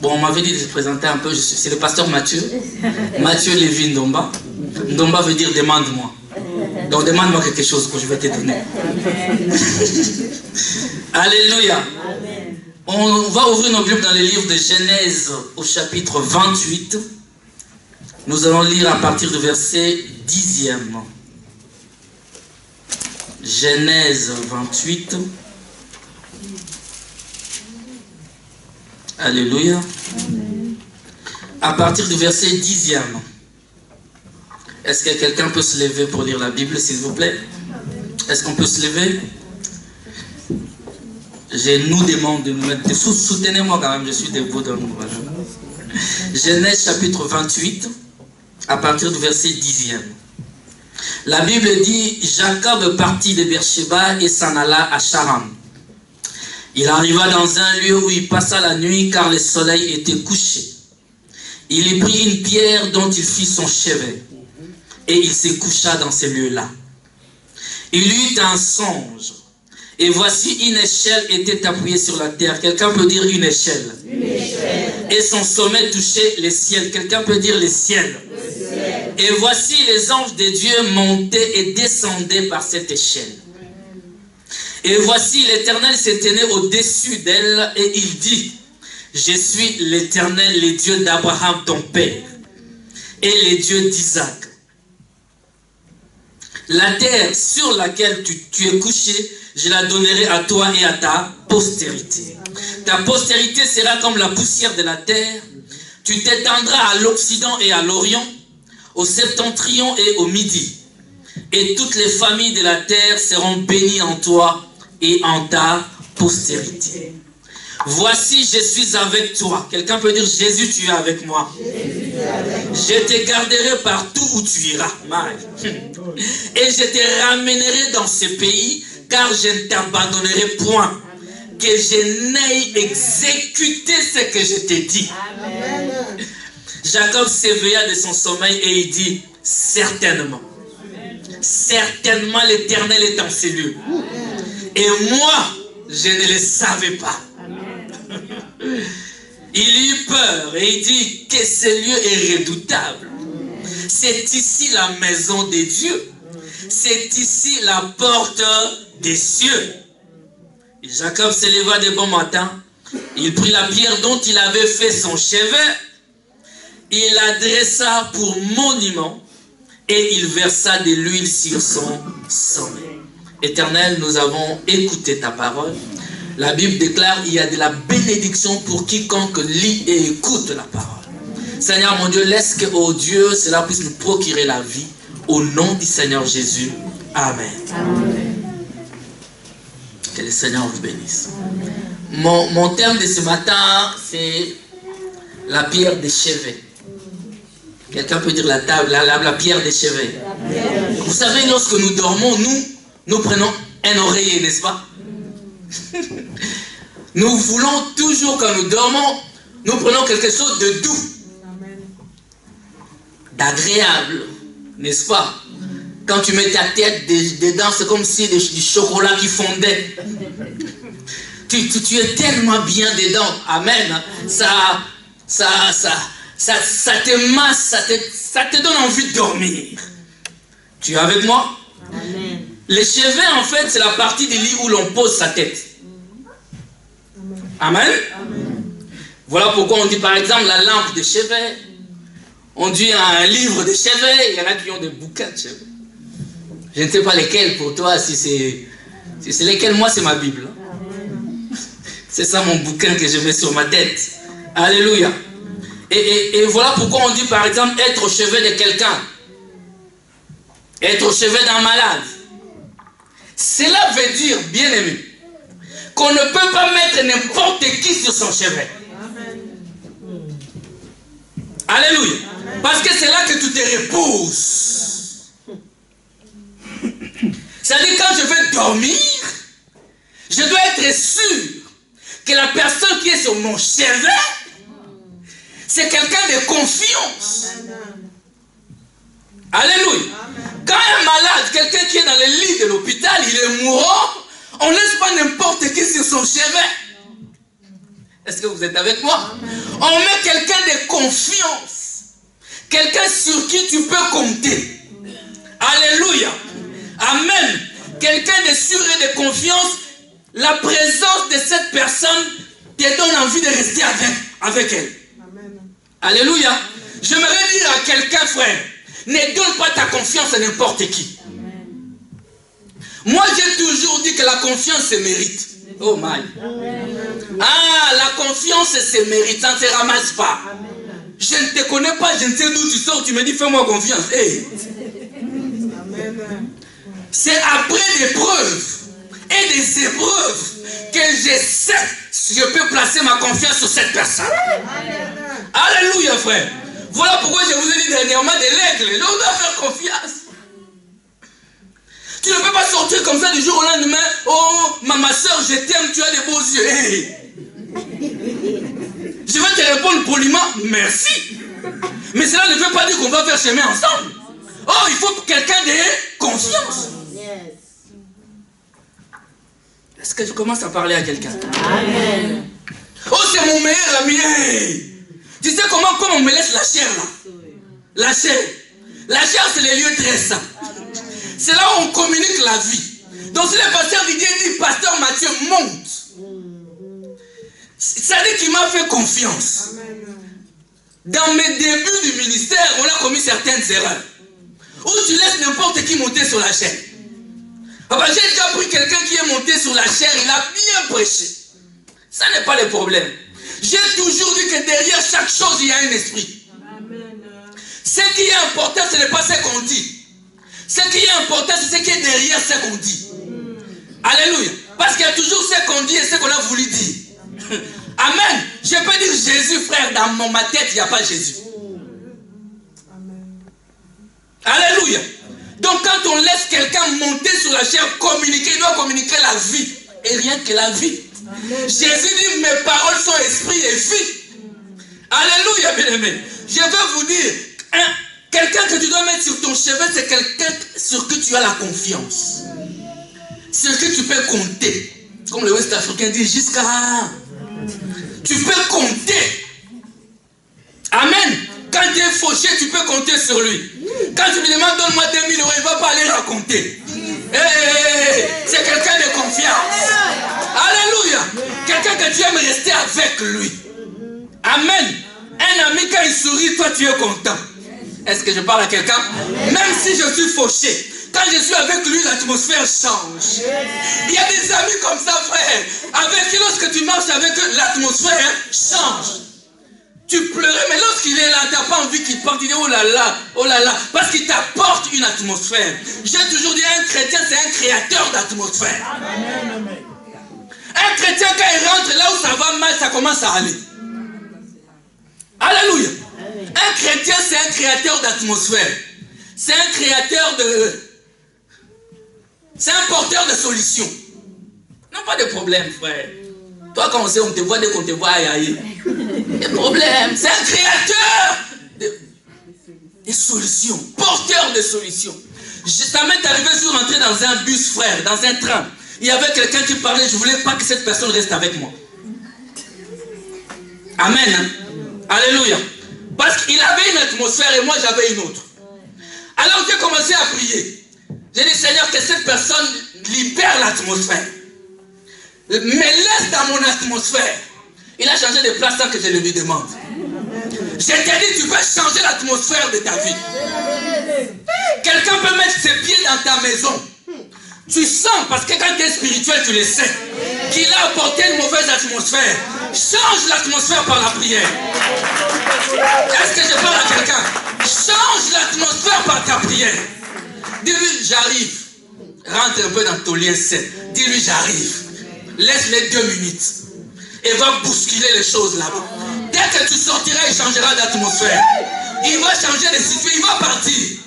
Bon, on m'avait dit de se présenter un peu, c'est le pasteur Mathieu. Mathieu Lévy Ndomba. Ndomba veut dire demande-moi. Donc demande-moi quelque chose que je vais te donner. Alléluia. On va ouvrir nos Bibles dans le livre de Genèse au chapitre 28. Nous allons lire à partir du verset 10e. Genèse 28. Alléluia. À partir du verset 10e. Est-ce que quelqu'un peut se lever pour lire la Bible, s'il vous plaît? Est-ce qu'on peut se lever? Je nous demande de nous mettre dessous. Soutenez-moi quand même, je suis debout dans nous. Genèse chapitre 28, à partir du verset 10e. La Bible dit, Jacob partit de Beersheba et s'en alla à Charan. Il arriva dans un lieu où il passa la nuit car le soleil était couché. Il y prit une pierre dont il fit son chevet et il se coucha dans ce lieu-là. Il eut un songe et voici une échelle était appuyée sur la terre. Quelqu'un peut dire une échelle. Une échelle. Et son sommet touchait les ciels. Quelqu'un peut dire les ciels. Le ciel. Et voici les anges de Dieu montaient et descendaient par cette échelle. Et voici l'Éternel se tenait au-dessus d'elle et il dit, je suis l'Éternel, le Dieu d'Abraham ton père et le Dieu d'Isaac. La terre sur laquelle tu es couché, je la donnerai à toi et à ta postérité. Ta postérité sera comme la poussière de la terre. Tu t'étendras à l'Occident et à l'Orient, au septentrion et au Midi. Et toutes les familles de la terre seront bénies en toi et en ta postérité. Voici, je suis avec toi. Quelqu'un peut dire, Jésus, tu es avec moi. Je te garderai partout où tu iras. Et je te ramènerai dans ce pays, car je ne t'abandonnerai point. Que je n'aie exécuté ce que je t'ai dit. Amen. Jacob s'éveilla de son sommeil et il dit, certainement. Certainement l'Éternel est en ces lieux. Et moi, je ne le savais pas. Il eut peur et il dit que ce lieu est redoutable. C'est ici la maison de Dieu. C'est ici la porte des cieux. Et Jacob se leva de bon matin. Il prit la pierre dont il avait fait son chevet. Il la dressa pour monument et il versa de l'huile sur son sommet. Éternel, nous avons écouté ta parole. La Bible déclare qu'il y a de la bénédiction pour quiconque lit et écoute la parole. Seigneur mon Dieu, laisse que, oh Dieu, cela puisse nous procurer la vie. Au nom du Seigneur Jésus. Amen. Amen. Que le Seigneur vous bénisse. Mon thème de ce matin, c'est la pierre de chevet. Quelqu'un peut dire la table, la pierre de chevet. Vous savez, lorsque nous dormons, nous prenons un oreiller, n'est-ce pas? Nous voulons toujours, quand nous dormons, nous prenons quelque chose de doux, d'agréable, n'est-ce pas? Quand tu mets ta tête dedans, c'est comme si du chocolat qui fondait. Tu es tellement bien dedans. Amen. Ça te masse, ça te donne envie de dormir. Tu es avec moi? Amen. Les chevets, en fait, c'est la partie du lit où l'on pose sa tête. Amen. Amen. Voilà pourquoi on dit, par exemple, la lampe de chevet. On dit un livre de chevet. Il y en a qui ont des bouquins de chevet. Je ne sais pas lesquels pour toi, si c'est lesquels. Moi, c'est ma Bible. C'est ça mon bouquin que je mets sur ma tête. Alléluia. Et voilà pourquoi on dit, par exemple, être au chevet de quelqu'un. Être au chevet d'un malade. Cela veut dire, bien aimé, qu'on ne peut pas mettre n'importe qui sur son chevet. Alléluia. Parce que c'est là que tu te reposes. C'est-à-dire, quand je veux dormir, je dois être sûr que la personne qui est sur mon chevet, c'est quelqu'un de confiance. Alléluia. Quand un malade, quelqu'un qui est dans le lit de l'hôpital, il est mourant, on ne laisse pas n'importe qui sur son chevet. Est-ce que vous êtes avec moi? On met quelqu'un de confiance. Quelqu'un sur qui tu peux compter. Alléluia. Amen. Quelqu'un de sûr et de confiance. La présence de cette personne te donne envie de rester avec elle. Amen. Alléluia. J'aimerais dire à quelqu'un, frère, ne donne pas ta confiance à n'importe qui. Amen. Moi, j'ai toujours dit que la confiance se mérite. Oh my. Amen. Ah, la confiance se mérite, ça ne se ramasse pas. Amen. Je ne te connais pas, je ne sais d'où tu sors, tu me dis fais-moi confiance. Hey. C'est après des preuves et des épreuves que je sais si je peux placer ma confiance sur cette personne. Amen. Alléluia, frère. Voilà pourquoi je vous ai dit dernièrement de l'aigle. On doit faire confiance. Tu ne peux pas sortir comme ça du jour au lendemain. Oh, ma soeur, je t'aime, tu as des beaux yeux. Hey. Je vais te répondre poliment, merci. Mais cela ne veut pas dire qu'on va faire chemin ensemble. Oh, il faut quelqu'un de confiance. Est-ce que je commence à parler à quelqu'un? Amen. Oh, c'est mon meilleur ami. Hey. Tu sais comment on me laisse la chair là? La chair. La chair, c'est les lieux très saints. C'est là où on communique la vie. Donc si le pasteur Didier dit, pasteur Mathieu, monte. C'est-à-dire qu'il m'a fait confiance. Dans mes débuts du ministère, on a commis certaines erreurs. Où tu laisses n'importe qui monter sur la chaîne. J'ai déjà pris quelqu'un qui est monté sur la chair, il a bien prêché. Ça n'est pas le problème. J'ai toujours dit que derrière chaque chose, il y a un esprit. Ce qui est important, ce n'est pas ce qu'on dit. Ce qui est important, c'est ce qui est derrière ce qu'on dit. Alléluia. Parce qu'il y a toujours ce qu'on dit et ce qu'on a voulu dire. Amen. Je peux dire Jésus, frère, dans ma tête, il n'y a pas Jésus. Alléluia. Donc quand on laisse quelqu'un monter sur la chair, communiquer, il doit communiquer la vie. Et rien que la vie. Amen. Jésus dit, mes paroles sont esprit et vie. Alléluia, bien-aimé. Je vais vous dire, quelqu'un que tu dois mettre sur ton chevet, c'est quelqu'un sur qui tu as la confiance. Sur qui tu peux compter. Comme le Ouest africain dit, jusqu'à... Tu peux compter. Amen. Quand tu es fauché, tu peux compter sur lui. Quand tu me demandes, donne-moi 2000 euros, il ne va pas aller raconter. C'est quelqu'un de confiance. Alléluia. Quelqu'un que tu aimes rester avec lui. Amen. Un ami, quand il sourit, toi, tu es content. Est-ce que je parle à quelqu'un? Même si je suis fauché, quand je suis avec lui, l'atmosphère change. Il y a des amis comme ça, frère. Avec qui, lorsque tu marches avec eux, l'atmosphère change. Tu pleurais, mais lorsqu'il est là, tu n'as pas envie qu'il parte. Il dit oh là là, parce qu'il t'apporte une atmosphère. J'ai toujours dit, un chrétien, c'est un créateur d'atmosphère. Un chrétien, quand il rentre là où ça va mal, ça commence à aller. Alléluia. Un chrétien, c'est un créateur d'atmosphère. C'est un créateur de... C'est un porteur de solutions. Non, pas de problème, frère. Toi, quand on sait, on te voit, dès qu'on te voit, aïe. Des problèmes. C'est un créateur de solutions. Porteur de solutions. Ça m'est arrivé, je suis rentré dans un bus, frère, dans un train. Il y avait quelqu'un qui parlait, je ne voulais pas que cette personne reste avec moi. Amen. Hein? Alléluia. Parce qu'il avait une atmosphère et moi j'avais une autre. Alors j'ai commencé à prier. J'ai dit, Seigneur, que cette personne libère l'atmosphère. Me laisse dans mon atmosphère. Il a changé de place sans que je le lui demande. Je t'ai dit, tu peux changer l'atmosphère de ta vie. Quelqu'un peut mettre ses pieds dans ta maison. Tu sens, parce que quand tu es spirituel, tu le sais, qu'il a apporté une mauvaise atmosphère. Change l'atmosphère par la prière. Est-ce que je parle à quelqu'un? Change l'atmosphère par ta prière. Dis-lui, j'arrive. Rentre un peu dans ton lien sain. Dis-lui, j'arrive. Laisse-les 2 minutes. Et va bousculer les choses là-bas. Dès que tu sortiras, il changera d'atmosphère. Il va changer de situation, il va partir.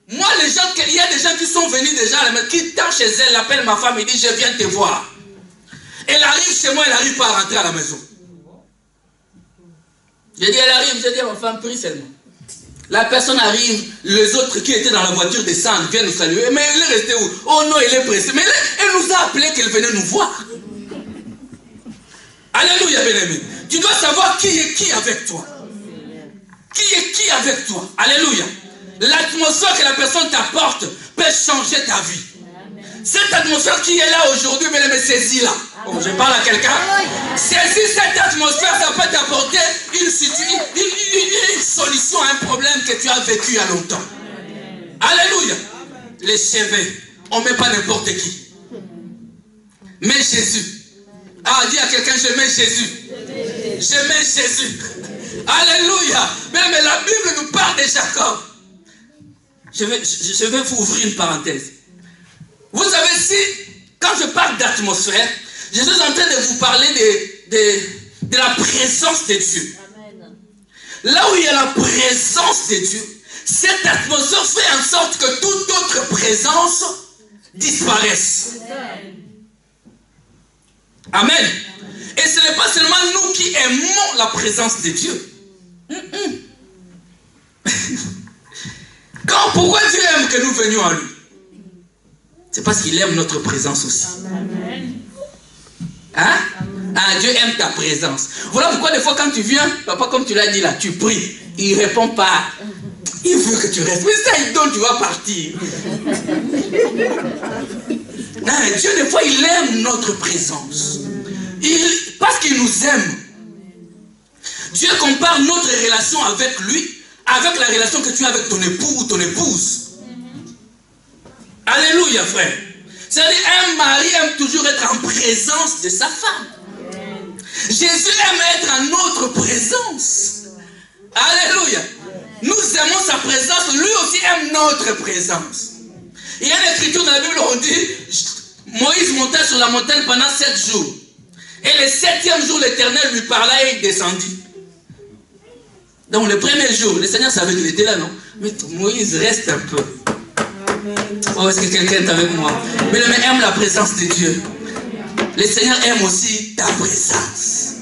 Moi, les gens, il y a des gens qui sont venus déjà, qui tant chez elle, appelle ma femme et dit, je viens te voir. Elle arrive chez moi, elle n'arrive pas à rentrer à la maison. J'ai dit, elle arrive, j'ai dit à ma femme, prie seulement. La personne arrive, les autres qui étaient dans la voiture descendent, viennent nous saluer. Mais elle est restée où? Oh non, elle est pressée. Mais elle nous a appelé qu'elle venait nous voir. Alléluia, bien-aimé. Tu dois savoir qui est qui avec toi. Qui est qui avec toi. Alléluia. L'atmosphère que la personne t'apporte peut changer ta vie. Cette atmosphère qui est là aujourd'hui, mais saisis-la. Oh, je parle à quelqu'un. Saisis cette atmosphère, ça peut t'apporter une solution à un problème que tu as vécu il y a longtemps. Alléluia. Les cheveux, on ne met pas n'importe qui. Mais Jésus. Ah, dis à quelqu'un, je mets Jésus. Je mets Jésus. Alléluia. Mais la Bible nous parle de Jacob. Je vais vous ouvrir une parenthèse. Vous savez, si, quand je parle d'atmosphère, je suis en train de vous parler de la présence de Dieu. Là où il y a la présence de Dieu, cette atmosphère fait en sorte que toute autre présence disparaisse. Amen. Et ce n'est pas seulement nous qui aimons la présence de Dieu. Pourquoi Dieu aime que nous venions à lui? C'est parce qu'il aime notre présence aussi. Hein? Ah, Dieu aime ta présence. Voilà pourquoi des fois quand tu viens, papa, comme tu l'as dit là, tu pries. Il ne répond pas. Il veut que tu restes. Mais ça, il donne, tu vas partir. Non, Dieu, des fois, il aime notre présence. Parce qu'il nous aime. Dieu compare notre relation avec lui avec la relation que tu as avec ton époux ou ton épouse. Alléluia, frère. C'est-à-dire, un mari aime toujours être en présence de sa femme. Jésus aime être en notre présence. Alléluia. Nous aimons sa présence, lui aussi aime notre présence. Il y a une écriture dans la Bible où on dit, Moïse monta sur la montagne pendant 7 jours. Et le 7e jour, l'Éternel lui parla et il descendit. Donc le premier jour, le Seigneur savait qu'il était là, non? Mais Moïse reste un peu. Oh, est-ce que quelqu'un est avec moi? Mais le mec aime la présence de Dieu. Le Seigneur aime aussi ta présence.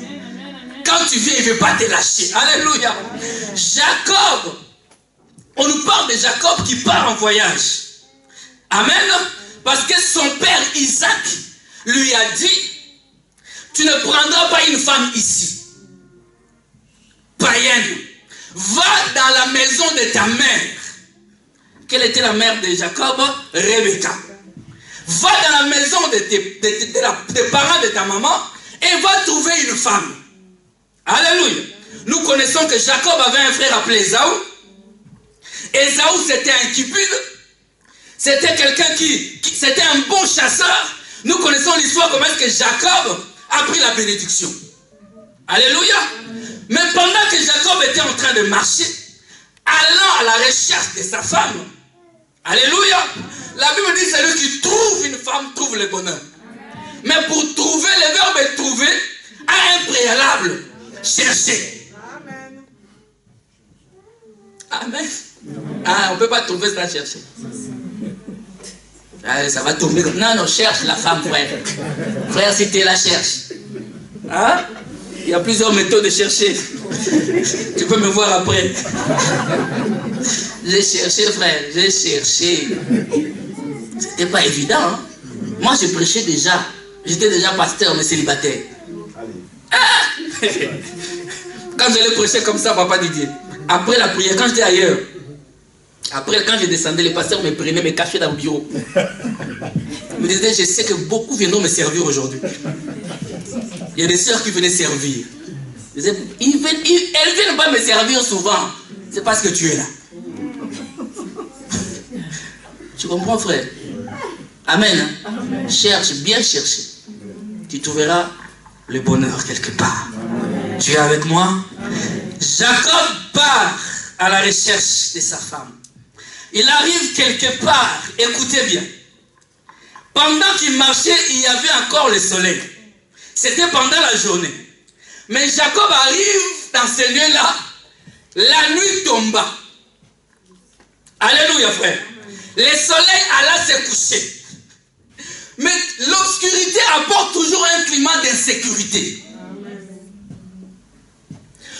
Quand tu viens, il ne veut pas te lâcher. Alléluia. Jacob, on nous parle de Jacob qui part en voyage. Amen. Parce que son père Isaac lui a dit, tu ne prendras pas une femme ici, païenne. Va dans la maison de ta mère. Quelle était la mère de Jacob? Rebecca. Va dans la maison des parents de ta maman et va trouver une femme. Alléluia. Nous connaissons que Jacob avait un frère appelé Ésaü. Ésaü, c'était un cupide. C'était quelqu'un c'était un bon chasseur. Nous connaissons l'histoire comment est-ce que Jacob a pris la bénédiction. Alléluia. Mais pendant que Jacob était en train de marcher, allant à la recherche de sa femme, alléluia, la Bible dit celui qui trouve une femme trouve le bonheur. Mais pour trouver, le verbe trouver a un préalable. Chercher. Amen. Ah, on ne peut pas trouver sans chercher. Ah, ça va tomber. Non, non, cherche la femme, frère. Frère, si tu la cherches. Hein? Il y a plusieurs méthodes de chercher. Tu peux me voir après. J'ai cherché, frère. J'ai cherché. C'était pas évident. Hein? Moi, je prêchais déjà. J'étais déjà pasteur, mais célibataire. Ah! Quand j'allais prêcher comme ça, papa Didier, après la prière, quand j'étais ailleurs, après, quand je descendais, les pasteurs me prenaient, me cachaient dans le bureau. Ils me disaient, je sais que beaucoup viendront me servir aujourd'hui. Il y a des sœurs qui venaient servir. Ils disaient, elles ne viennent pas me servir souvent. C'est parce que tu es là. Tu comprends, frère? Amen. Amen. Cherche, bien chercher. Tu trouveras le bonheur quelque part. Amen. Tu es avec moi? Amen. Jacob part à la recherche de sa femme. Il arrive quelque part, écoutez bien. Pendant qu'il marchait, il y avait encore le soleil. C'était pendant la journée. Mais Jacob arrive dans ce lieu-là. La nuit tomba. Alléluia, frère. Le soleil alla se coucher. Mais l'obscurité apporte toujours un climat d'insécurité.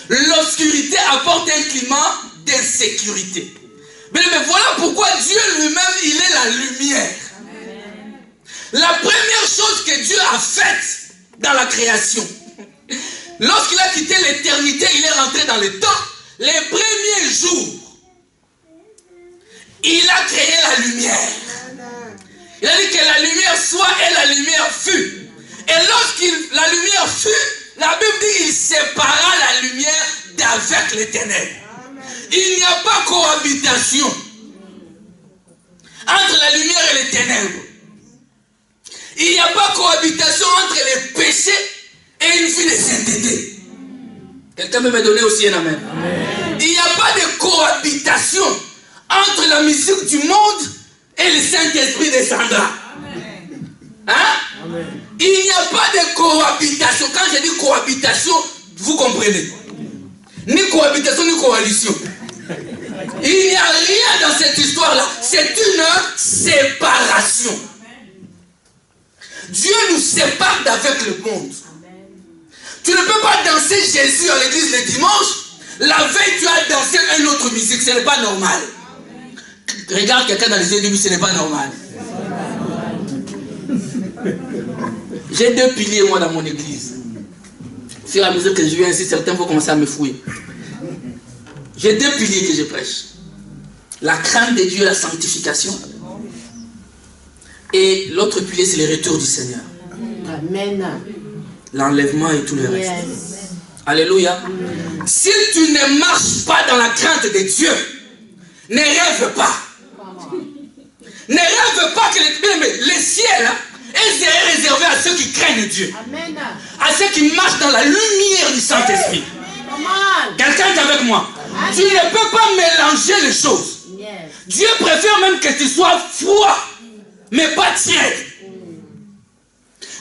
L'obscurité apporte un climat d'insécurité. Mais voilà pourquoi Dieu lui-même, il est la lumière. La première chose que Dieu a faite dans la création, Lorsqu'il a quitté l'éternité, il est rentré dans le temps. Les premiers jours, il a créé la lumière. Il a dit que la lumière soit et la lumière fut. Et lorsque la lumière fut, la Bible dit qu'il sépara la lumière d'avec les ténèbres. Il n'y a pas cohabitation entre la lumière et les ténèbres. Il n'y a pas cohabitation entre les péchés et une vie de sainteté. Quelqu'un peut me donner aussi un amen. Il n'y a pas de cohabitation entre la musique du monde et le Saint-Esprit descendra. Hein? Il n'y a pas de cohabitation. Quand je dis cohabitation, vous comprenez. Ni cohabitation, ni coalition. Il n'y a rien dans cette histoire-là. C'est une séparation. Dieu nous sépare d'avec le monde. Tu ne peux pas danser Jésus à l'église le dimanche. La veille, tu as dansé une autre musique. Ce n'est pas normal. Regarde quelqu'un dans les yeux de lui, ce n'est pas normal. J'ai 2 piliers, moi, dans mon église. Au fur et à mesure que je viens ici, certains vont commencer à me fouiller. J'ai 2 piliers que je prêche. La crainte de Dieu, la sanctification. Et l'autre pilier, c'est le retour du Seigneur. Amen. L'enlèvement et tout le reste. Yes. Alléluia. Si tu ne marches pas dans la crainte de Dieu, ne rêve pas. Ne rêve pas que le ciel est réservé à ceux qui craignent Dieu. Amen. À ceux qui marchent dans la lumière du Saint-Esprit. Quelqu'un est avec moi. Amen. Tu ne peux pas mélanger les choses. Yes. Dieu préfère même que tu sois froid, mais pas tiède.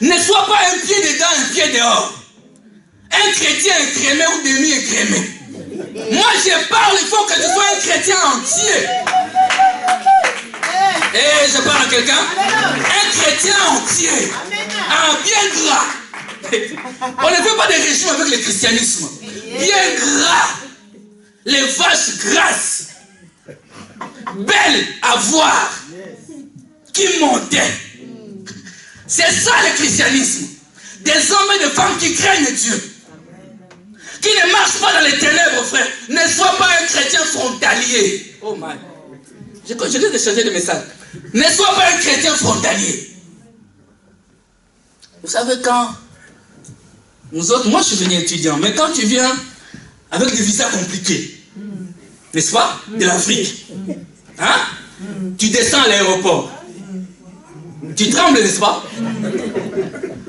Ne sois pas un pied dedans, un pied dehors. Un chrétien écrémé ou demi-écrémé. Moi je parle, il faut que tu sois un chrétien entier. Et je parle à quelqu'un. Un chrétien entier. Un bien gras. On ne fait pas de régime avec le christianisme. Bien gras. Les vaches grasses. Belles à voir. Qui montaient. C'est ça le christianisme. Des hommes et des femmes qui craignent Dieu. Qui ne marchent pas dans les ténèbres, frère. Ne sois pas un chrétien frontalier. Oh my. Je viens de changer de message. Ne sois pas un chrétien frontalier. Vous savez quand nous autres, moi je suis venu étudiant, mais quand tu viens avec des visas compliqués, n'est-ce pas, de l'Afrique, hein, tu descends à l'aéroport. Tu trembles, n'est-ce pas?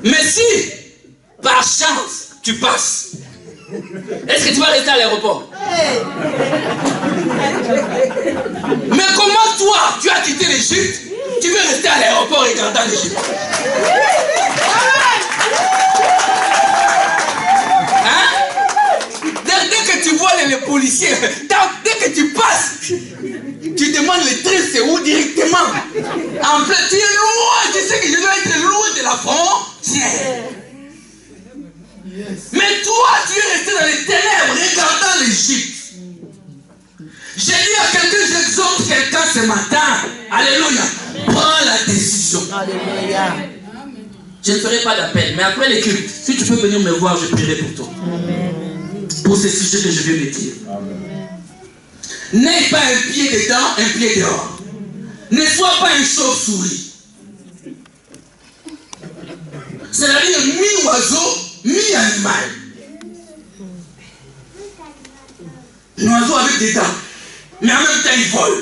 Mais si, par chance, tu passes, est-ce que tu vas rester à l'aéroport? Mais comment toi, tu as quitté l'Égypte, tu veux rester à l'aéroport regardant l'Égypte? Hein? Dès que tu vois les policiers, dès que tu passes, tu demandes le train, c'est où directement? En plein, tu es loin, tu sais que je dois être loin de la frontière. Mais toi, tu es resté dans les ténèbres, regardant l'Égypte. J'ai dit à quelqu'un, j'exhorte quelqu'un ce matin. Alléluia. Prends la décision. Alléluia. Je ne ferai pas d'appel, mais après les cultes, si tu peux venir me voir, je prierai pour toi. Pour ce sujet que je viens de dire. N'aie pas un pied dedans, un pied dehors. Ne sois pas une chauve-souris. C'est-à-dire mi-oiseau, mi-animal. L'oiseau avec des dents, mais en même temps il vole.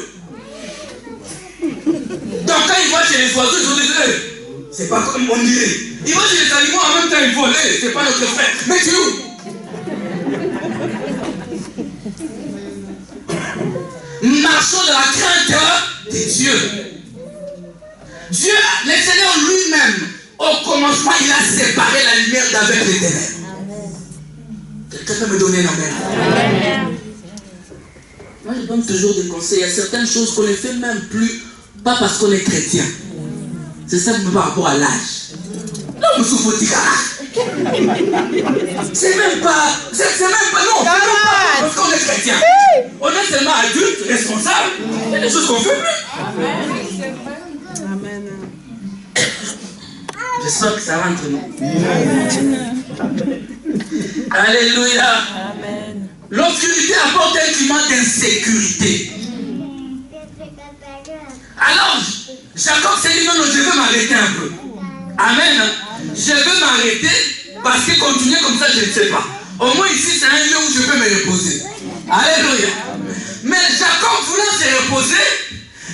Donc quand il va chez les oiseaux, ils ont dit, c'est pas comme on dirait. Il va chez les animaux, en même temps il vole, c'est pas notre frère. Mais tu es où? Marchons dans la crainte de Dieu. Dieu, le Seigneur lui-même, au commencement, il a séparé la lumière d'avec les ténèbres. Quelqu'un peut me donner un amen? Moi, je donne toujours des conseils. Il y a certaines choses qu'on ne fait même plus, pas parce qu'on est chrétien. C'est simplement par rapport à l'âge. Non, c'est même pas, non, parce qu'on est chrétien. On est seulement adulte, responsable. Il y a des choses qu'on ne fait plus. Amen. J'espère que ça rentre, non? Alléluia. L'obscurité apporte un climat d'insécurité. Alors, Jacob s'est dit, non, je veux m'arrêter un peu. Amen. Je veux m'arrêter parce que continuer comme ça, je ne sais pas. Au moins ici, c'est un lieu où je peux me reposer. Alléluia. Mais Jacob, voulant se reposer,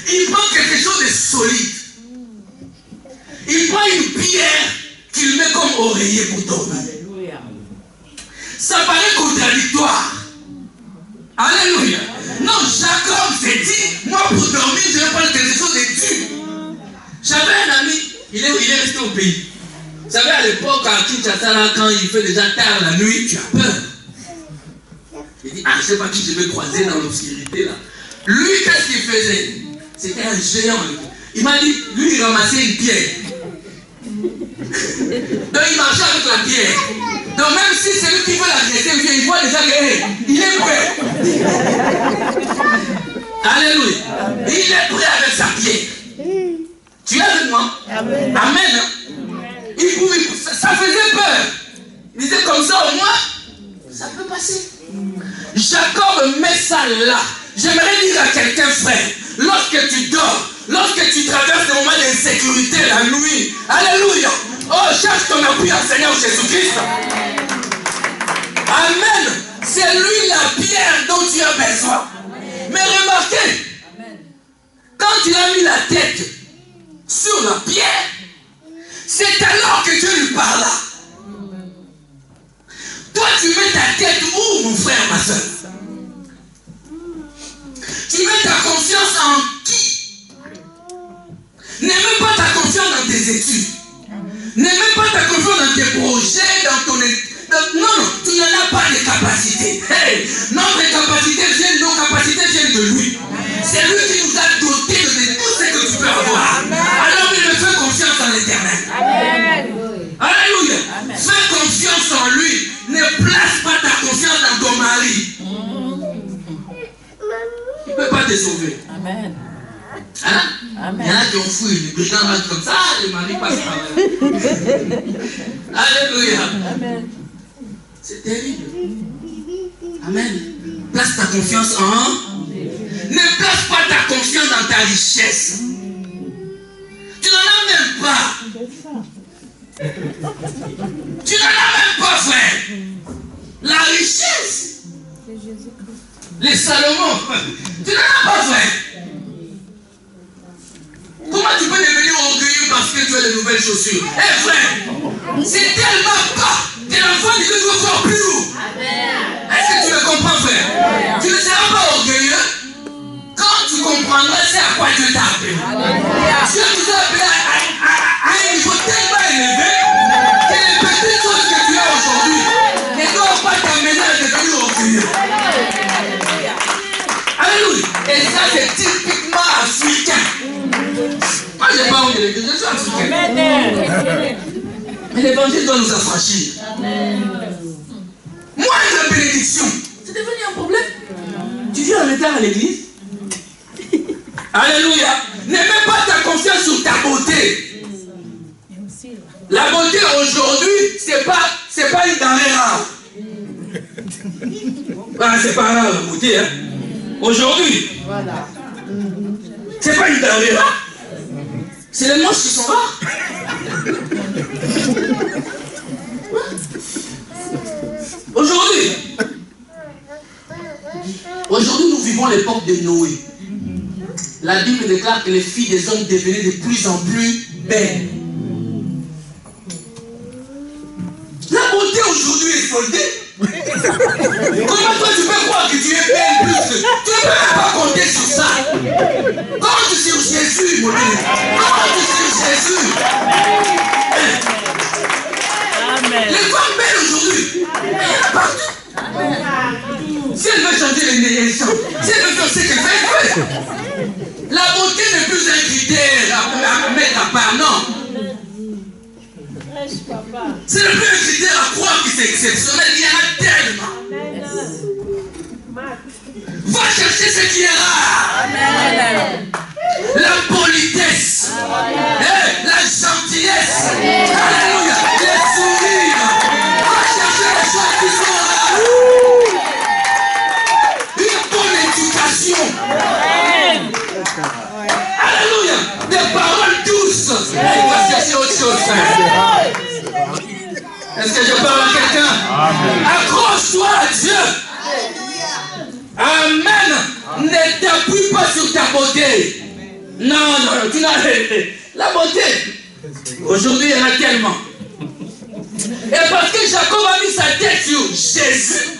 il prend quelque chose de solide. Il prend une pierre qu'il met comme oreiller pour dormir. Ça paraît contradictoire. Alléluia. Non, Jacob s'est dit, moi pour dormir, je vais prendre quelque chose de dur. J'avais un ami, il est resté au pays. Vous savez, à l'époque, à Kinshasa, quand il fait déjà tard la nuit, tu as peur. Il dit, je ne sais pas qui je vais croiser dans l'obscurité là. Lui, qu'est-ce qu'il faisait? C'était un géant. Il m'a dit, lui, il ramassait une pierre. Donc il marchait avec la pierre. Donc même si celui qui veut l'agresser, il voit déjà qu'il est prêt. Alléluia. Il est prêt avec sa pierre. Tu es avec moi? Amen. Amen. Ça faisait peur. Il disait comme ça au moins, ça peut passer. Jacob met ça là. J'aimerais dire à quelqu'un, frère, lorsque tu dors, lorsque tu traverses des moments d'insécurité la nuit, alléluia, oh, cherche ton appui au Seigneur Jésus-Christ. Amen. C'est lui la pierre dont tu as besoin. Mais remarquez, quand tu as mis la tête sur la pierre, c'est alors que Dieu lui parla. Toi, tu mets ta tête où, mon frère, ma soeur? Tu mets ta confiance en qui? Ne mets pas ta confiance dans tes études. Ne mets pas ta confiance dans tes projets, dans ton... Non, tu n'en as pas de capacité. Hey, notre capacité vient, nos capacités viennent de lui. C'est lui qui nous a dotés de tout ce que tu peux avoir. Alors il fais confiance en l'Éternel. Alléluia. Fais confiance en lui. Ne place pas ta confiance dans ton mari. Il ne peut pas te sauver. Amen. Hein? Amen. Il y en a qui ont fouillé, les brigands restent comme ça, le mari passe par là. Alléluia. Amen. C'est terrible. Amen. Place ta confiance en... Ne place pas ta confiance dans ta richesse. Tu n'en as même pas. Tu n'en as même pas, frère. La richesse. Les Salomon. Tu n'en as pas, frère. Comment tu peux devenir orgueilleux parce que tu as de nouvelles chaussures? Eh frère, c'est tellement bas. T'es l'enfant de Dieu doit voir plus haut. Est-ce que tu me comprends, frère? Tu ne seras pas orgueilleux quand tu comprendras c'est à quoi Dieu t'a appelé. Dieu nous a appelé à un niveau tellement élevé que les petites choses que tu as aujourd'hui ne doivent pas t'amener à devenir orgueilleux. Alléluia. Et ça, c'est typiquement africain. Moi, je n'ai pas envie de l'église, je suis africain. Mais l'évangile doit nous affranchir. Moi, la bénédiction, c'est devenu un problème. Tu viens en retard à l'église? Alléluia. Ne mets pas ta confiance sur ta beauté. La beauté aujourd'hui, c'est pas une denrée rare. Ah, c'est pas rare la beauté, hein. Aujourd'hui, voilà. C'est pas une denrée rare. C'est les moches qui sont rares. Aujourd'hui, nous vivons l'époque de Noé. La Bible déclare que les filles des hommes devenaient de plus en plus belles. La beauté aujourd'hui est soldée. Comment toi tu peux croire que tu es belle plus? Tu ne peux pas compter sur ça. Compte sur Jésus, mon ami. Compte sur Jésus. Amen. Les femmes belles aujourd'hui, il y en a partout. Si elle veut changer les naissances, si elle veut faire ce qu'elle fait, la beauté n'est plus un critère à mettre à part, non. C'est le plus un critère à croire que c'est exceptionnel. Il y en a tellement. Va chercher ce qui est rare. Amen. La politesse. La gentillesse. Alléluia. Les sourires. Va chercher les choses qui sont Est-ce que je parle à quelqu'un? Accroche-toi à Dieu. Amen. Ne t'appuie pas sur ta beauté. Non, tu n'as la beauté. Aujourd'hui, il y en a tellement. Et parce que Jacob a mis sa tête sur Jésus,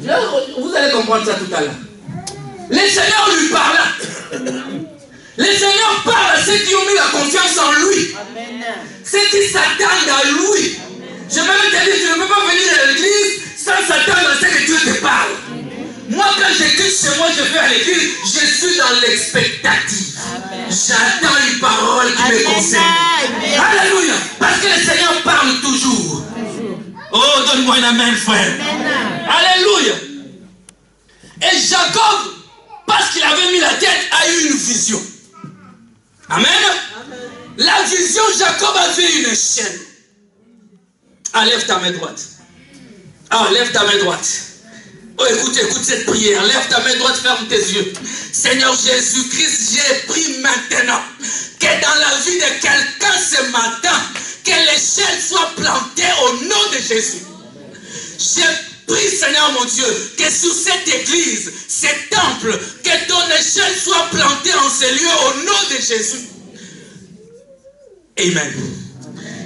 là, vous allez comprendre ça tout à l'heure. Le Seigneur lui parla. Le Seigneur parle à ceux qui ont mis la confiance en lui. Ceux qui s'attendent à lui. Je vais même te dire, tu ne peux pas venir à l'église sans s'attendre à ce que Dieu te parle. Moi, quand j'écoute chez moi, je vais à l'église, je suis dans l'expectative. J'attends une parole qui me concerne. Alléluia. Parce que le Seigneur parle toujours. Oh, donne-moi un amen, frère. Alléluia. Et Jacob, parce qu'il avait mis la tête, a eu une vision. Amen. La vision, Jacob a vu une échelle. Ah, lève ta main droite. Ah, lève ta main droite. Oh, écoute cette prière. Lève ta main droite, ferme tes yeux. Seigneur Jésus-Christ, j'ai pris maintenant que dans la vie de quelqu'un ce matin, que l'échelle soit plantée au nom de Jésus. J'ai prie, Seigneur mon Dieu, que sur cette église, ce temple, que ton échelle soit plantée en ce lieu au nom de Jésus. Amen.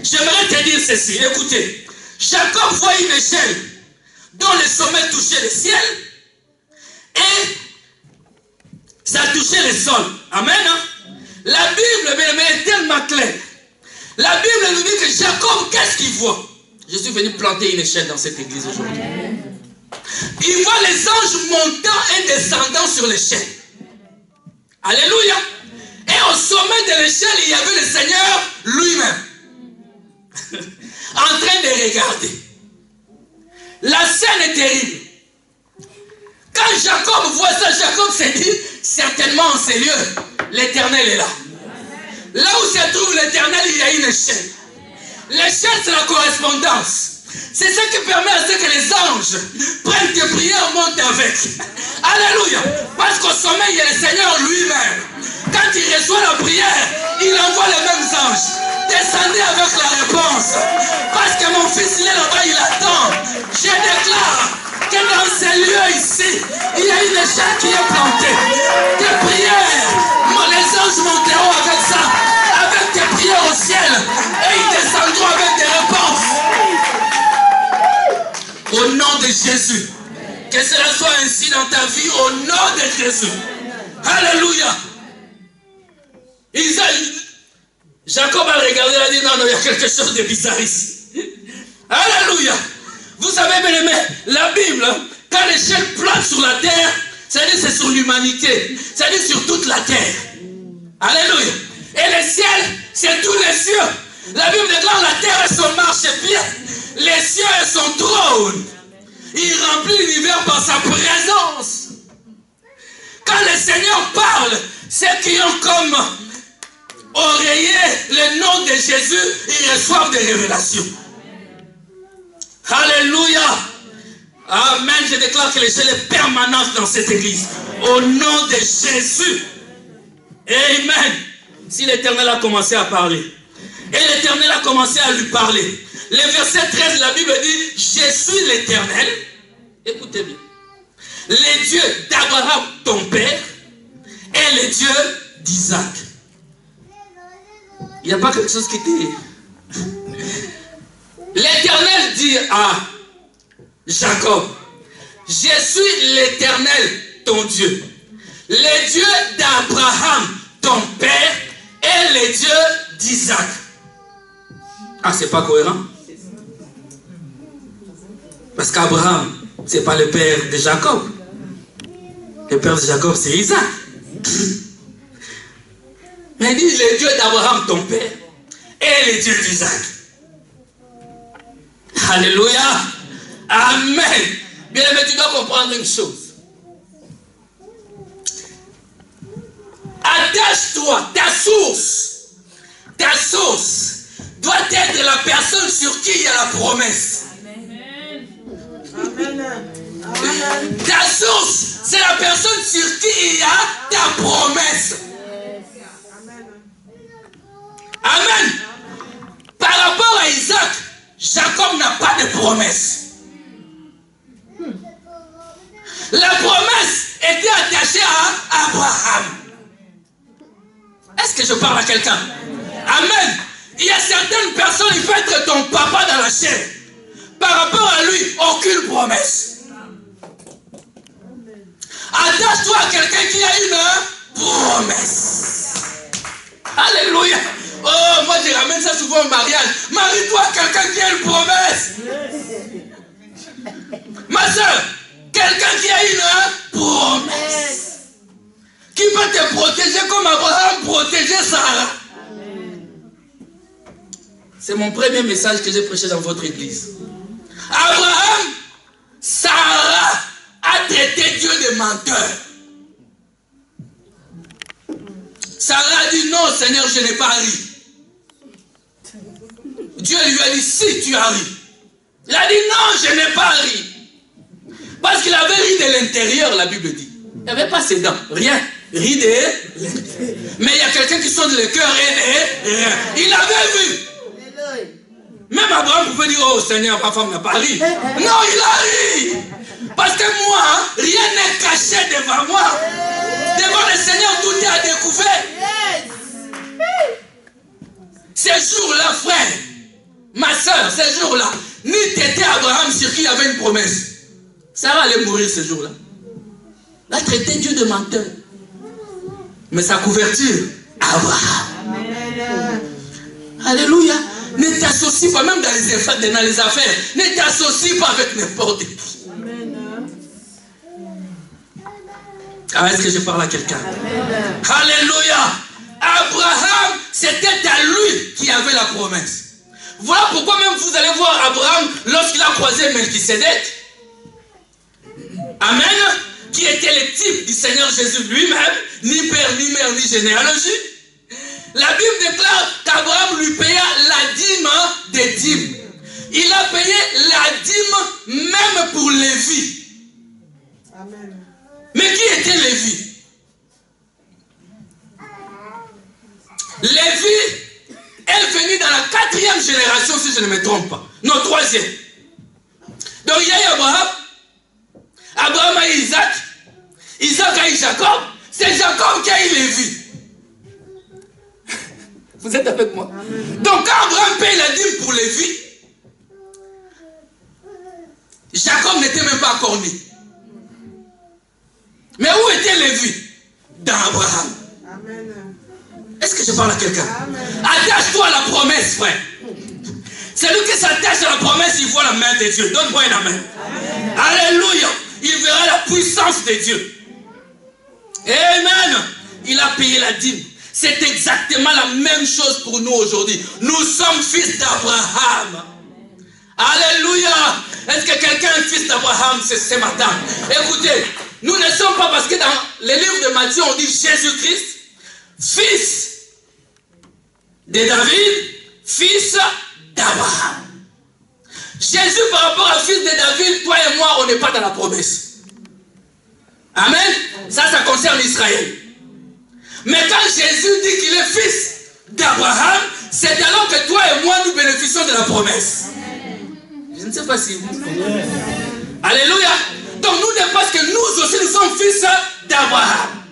J'aimerais te dire ceci, écoutez. Jacob voit une échelle dont le sommet touchait le ciel et ça touchait le sol. Amen. La Bible est tellement claire. La Bible nous dit que Jacob, qu'est-ce qu'il voit? Je suis venu planter une échelle dans cette église aujourd'hui. Il voit les anges montant et descendant sur l'échelle. Alléluia. Et au sommet de l'échelle, il y avait le Seigneur lui-même. En train de regarder. La scène est terrible. Quand Jacob voit ça, Jacob s'est dit, certainement en ces lieux, l'Éternel est là. Là où se trouve l'Éternel, il y a une échelle. L'échelle, c'est la correspondance. C'est ce qui permet à ce que les anges prennent tes prières, montent avec. Alléluia. Parce qu'au sommet, il y a le Seigneur lui-même. Quand il reçoit la prière, il envoie les mêmes anges. Descendez avec la réponse. Parce que mon fils, il est là-bas, il attend. Je déclare que dans ces lieux ici, il y a une échelle qui est plantée. Tes prières, les anges monteront avec ça, avec tes prières au ciel, et ils descendront avec des réponses. Au nom de Jésus, que cela soit ainsi dans ta vie, au nom de Jésus. Alléluia. Jacob a regardé, il a dit, non, il y a quelque chose de bizarre ici. Alléluia. Vous savez, bien aimé, la Bible, quand l'échelle plante sur la terre, c'est-à-dire c'est sur l'humanité, c'est-à-dire sur toute la terre. Alléluia. Et le ciel, c'est tous les cieux. La Bible déclare la terre est son marchepied, les cieux est son trône. Il remplit l'univers par sa présence. Quand le Seigneur parle, ceux qui ont comme oreiller le nom de Jésus, ils reçoivent des révélations. Alléluia. Amen. Je déclare que l'échelle est permanente dans cette église. Au nom de Jésus. Amen. Si l'Éternel a commencé à parler, et l'Éternel a commencé à lui parler, le verset 13, la Bible dit, je suis l'Éternel. Écoutez bien. Le Dieu d'Abraham, ton père, et le Dieu d'Isaac. Il n'y a pas quelque chose qui dit. L'Éternel dit à Jacob, je suis l'Éternel, ton Dieu. Le Dieu d'Abraham, ton père, et le Dieu d'Isaac. Ah, c'est pas cohérent? Parce qu'Abraham, c'est pas le père de Jacob. Le père de Jacob, c'est Isaac. Mais il dit le Dieu d'Abraham, ton père, et le Dieu d'Isaac. Alléluia. Amen. Bien aimé, tu dois comprendre une chose. Attache-toi, ta source doit être la personne sur qui il y a la promesse. Amen. Ta source, c'est la personne sur qui il y a ta promesse. Amen. Par rapport à Isaac, Jacob n'a pas de promesse. La promesse était attachée à Abraham. Est-ce que je parle à quelqu'un? Amen. Il y a certaines personnes, il peut être ton papa dans la chair. Par rapport à lui, aucune promesse. Attache-toi à quelqu'un qui a une promesse. Alléluia. Oh, moi je ramène ça souvent au mariage. Marie-toi à quelqu'un qui a une promesse. Ma soeur, quelqu'un qui a une promesse. Qui peut te protéger comme Abraham protégeait Sarah. C'est mon premier message que j'ai prêché dans votre église. Abraham, Sarah a traité Dieu de menteur. Sarah a dit non Seigneur, je n'ai pas ri. Dieu lui a dit si tu as ri. Il a dit non, je n'ai pas ri. Parce qu'il avait ri de l'intérieur, la Bible dit. Il n'y avait pas ses dents, rien. Ri de l'intérieur. Mais il y a quelqu'un qui sonde le cœur et rien. Il avait vu. Même Abraham pouvait dire oh Seigneur, ma femme n'a pas ri. Non, il a ri. Parce que moi, rien n'est caché devant moi. Devant le Seigneur, tout est à découvert. Ces jours-là, frère, ma soeur, ces jours-là, ni t'étais Abraham sur qui il y avait une promesse. Sarah allait mourir ce jour-là. Elle a traité Dieu de menteur. Mais sa couverture, Abraham. Amen. Alléluia. Ne t'associe pas, même dans les affaires, ne t'associe pas avec n'importe qui. Ah, est-ce que je parle à quelqu'un? Alléluia. Abraham, c'était à lui qui avait la promesse. Voilà pourquoi même vous allez voir Abraham lorsqu'il a croisé Melchisédek. Amen. Qui était le type du Seigneur Jésus lui-même, ni père, ni mère, ni généalogie. La Bible déclare qu'Abraham lui paya la dîme des dîmes. Il a payé la dîme même pour Lévi. Amen. Mais qui était Lévi? Lévi est venu dans la 4e génération, si je ne me trompe pas. Non, 3e. Donc il y a eu Abraham. Abraham a eu Isaac. Isaac a eu Jacob. C'est Jacob qui a eu Lévi. Vous êtes avec moi? Amen. Donc quand Abraham paye la dîme pour Lévi, Jacob n'était même pas encore né. Mais où était Lévi? Dans Abraham. Amen. Est-ce que je parle à quelqu'un? Attache-toi à la promesse, frère. Celui qui s'attache à la promesse, il voit la main de Dieu. Donne-moi une main. Alléluia. Il verra la puissance de Dieu. Amen. Il a payé la dîme. C'est exactement la même chose pour nous aujourd'hui. Nous sommes fils d'Abraham. Alléluia. Est-ce que quelqu'un est fils d'Abraham ce matin? Écoutez, nous ne sommes pas, parce que dans les livres de Matthieu, on dit Jésus-Christ, fils de David, fils d'Abraham. Jésus, par rapport à fils de David, toi et moi, on n'est pas dans la promesse. Amen. Ça concerne Israël. Mais quand Jésus dit qu'il est fils d'Abraham, c'est alors que toi et moi, nous bénéficions de la promesse. Je ne sais pas si vous comprenez. Alléluia. Donc nous, parce que nous aussi, nous sommes fils d'Abraham.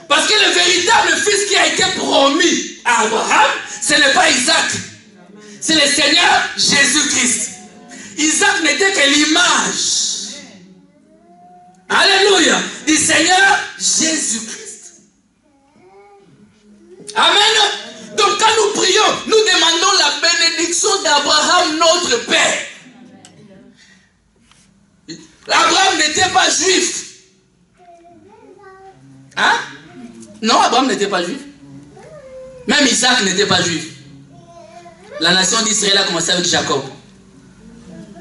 Parce que le véritable fils qui a été promis à Abraham, ce n'est pas Isaac. C'est le Seigneur Jésus-Christ. Isaac n'était que l'image. Alléluia. Du Seigneur Jésus-Christ. Amen. Donc quand nous prions, nous demandons la bénédiction d'Abraham, notre Père. Abraham n'était pas juif. Hein? Non, Abraham n'était pas juif. Même Isaac n'était pas juif. La nation d'Israël a commencé avec Jacob.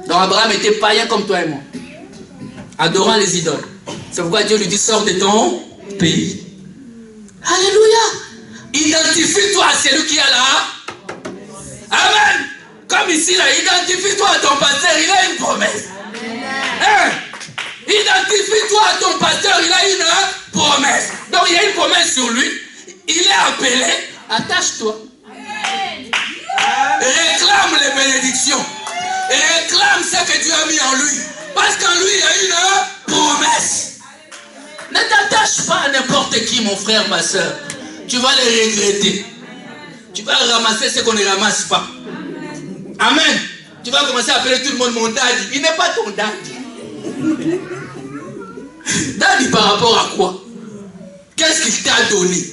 Donc Abraham était païen comme toi et moi, adorant les idoles. C'est pourquoi Dieu lui dit sors de ton pays. Alléluia. Identifie-toi à celui qui est là. Amen. Comme ici là, identifie-toi à ton pasteur, il a une promesse. Hein? Identifie-toi à ton pasteur, il a une promesse. Donc il y a une promesse sur lui. Il est appelé. Attache-toi. Réclame les bénédictions. réclame ce que Dieu a mis en lui. Parce qu'en lui, il y a une promesse. Ne t'attache pas à n'importe qui, mon frère, ma soeur. Tu vas les regretter. Tu vas ramasser ce qu'on ne ramasse pas. Amen. Tu vas commencer à appeler tout le monde mon daddy. Il n'est pas ton daddy. Daddy par rapport à quoi? Qu'est-ce qu'il t'a donné?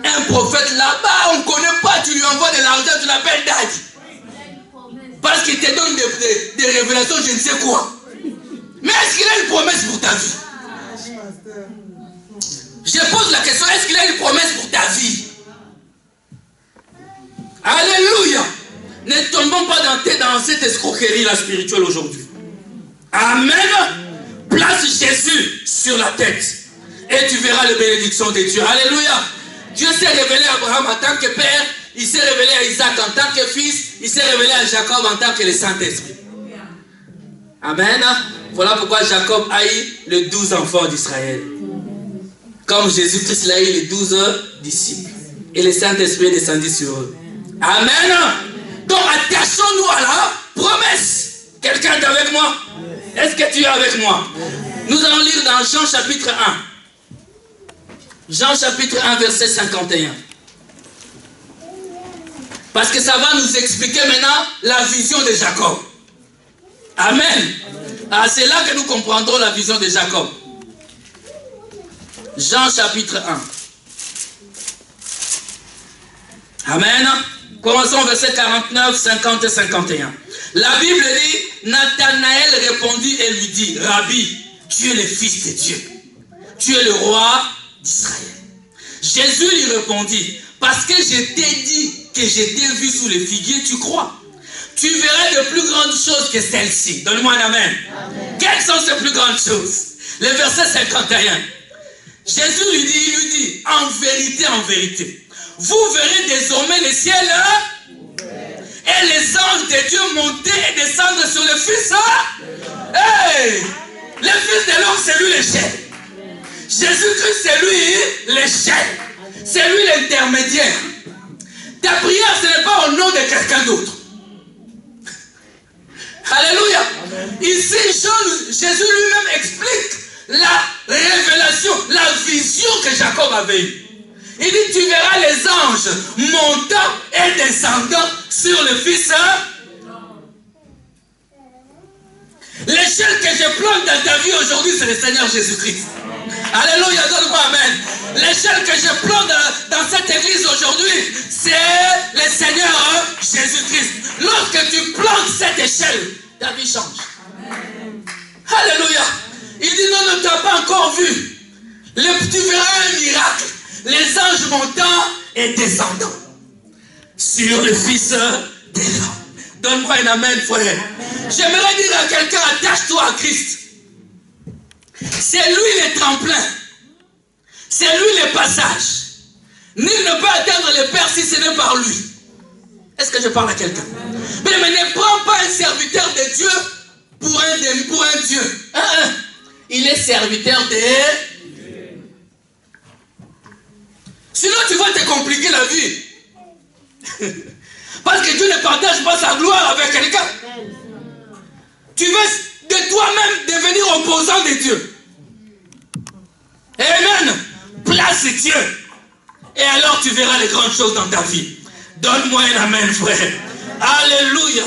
Un prophète là-bas, on ne connaît pas, tu lui envoies de l'argent, tu l'appelles daddy. Parce qu'il te donne des révélations, je ne sais quoi. Mais est-ce qu'il a une promesse pour ta vie? Je pose la question, est-ce qu'il a une promesse pour ta vie? Alléluia. Ne tombons pas dans cette escroquerie-là spirituelle aujourd'hui. Amen. Place Jésus sur la tête. Et tu verras les bénédictions de Dieu. Alléluia. Dieu s'est révélé à Abraham en tant que père. Il s'est révélé à Isaac en tant que fils. Il s'est révélé à Jacob en tant que le Saint-Esprit. Amen. Voilà pourquoi Jacob haït les 12 enfants d'Israël. Comme Jésus-Christ l'a eu les 12 disciples. Et le Saint-Esprit est descendu sur eux. Amen. Donc attachons-nous à la promesse. Quelqu'un est avec moi? Est-ce que tu es avec moi? Nous allons lire dans Jean chapitre 1. Jean chapitre 1 verset 51. Parce que ça va nous expliquer maintenant la vision de Jacob. Amen. Ah, c'est là que nous comprendrons la vision de Jacob. Jean chapitre 1. Amen. Commençons verset 49, 50 et 51. La Bible dit, Nathanaël répondit et lui dit, Rabbi, tu es le fils de Dieu. Tu es le roi d'Israël. Jésus lui répondit, parce que je t'ai dit que je t'ai vu sous les figuiers, tu crois. Tu verras de plus grandes choses que celles-ci. Donne-moi un amen. Amen. Quelles sont ces plus grandes choses? Le verset 51. Jésus lui dit, en vérité, vous verrez désormais les ciels et les anges de Dieu monter et descendre sur le Fils. Hey! Le Fils de l'homme, c'est lui le chef. Jésus-Christ, c'est lui le chef. C'est lui l'intermédiaire. Ta prière, ce n'est pas au nom de quelqu'un d'autre. Alléluia. Amen. Ici, Jésus lui-même explique la révélation, la vision que Jacob avait eue. Il dit, tu verras les anges montant et descendant sur le Fils. L'échelle que je plante dans ta vie aujourd'hui, c'est le Seigneur Jésus-Christ. Alléluia, donne-moi amen. L'échelle que je plante dans cette église aujourd'hui, c'est le Seigneur Jésus-Christ. Lorsque tu plantes cette échelle, ta vie change. Amen. Alléluia. Il dit, non, ne t'as pas encore vu. Tu verras un miracle. Les anges montant et descendant sur le Fils de l'homme. Donne-moi un amen, frère. J'aimerais dire à quelqu'un, attache-toi à Christ. C'est lui le tremplin. C'est lui le passage. Nul ne peut atteindre le Père si ce n'est par lui. Est-ce que je parle à quelqu'un? Mais ne prends pas un serviteur de Dieu pour un Dieu. Il est serviteur de... Sinon, tu vas te compliquer la vie. Parce que Dieu ne partage pas sa gloire avec quelqu'un. Tu veux de toi-même devenir opposant de Dieu. Amen. Place Dieu. Et alors tu verras les grandes choses dans ta vie. Donne-moi un amen, frère. Alléluia.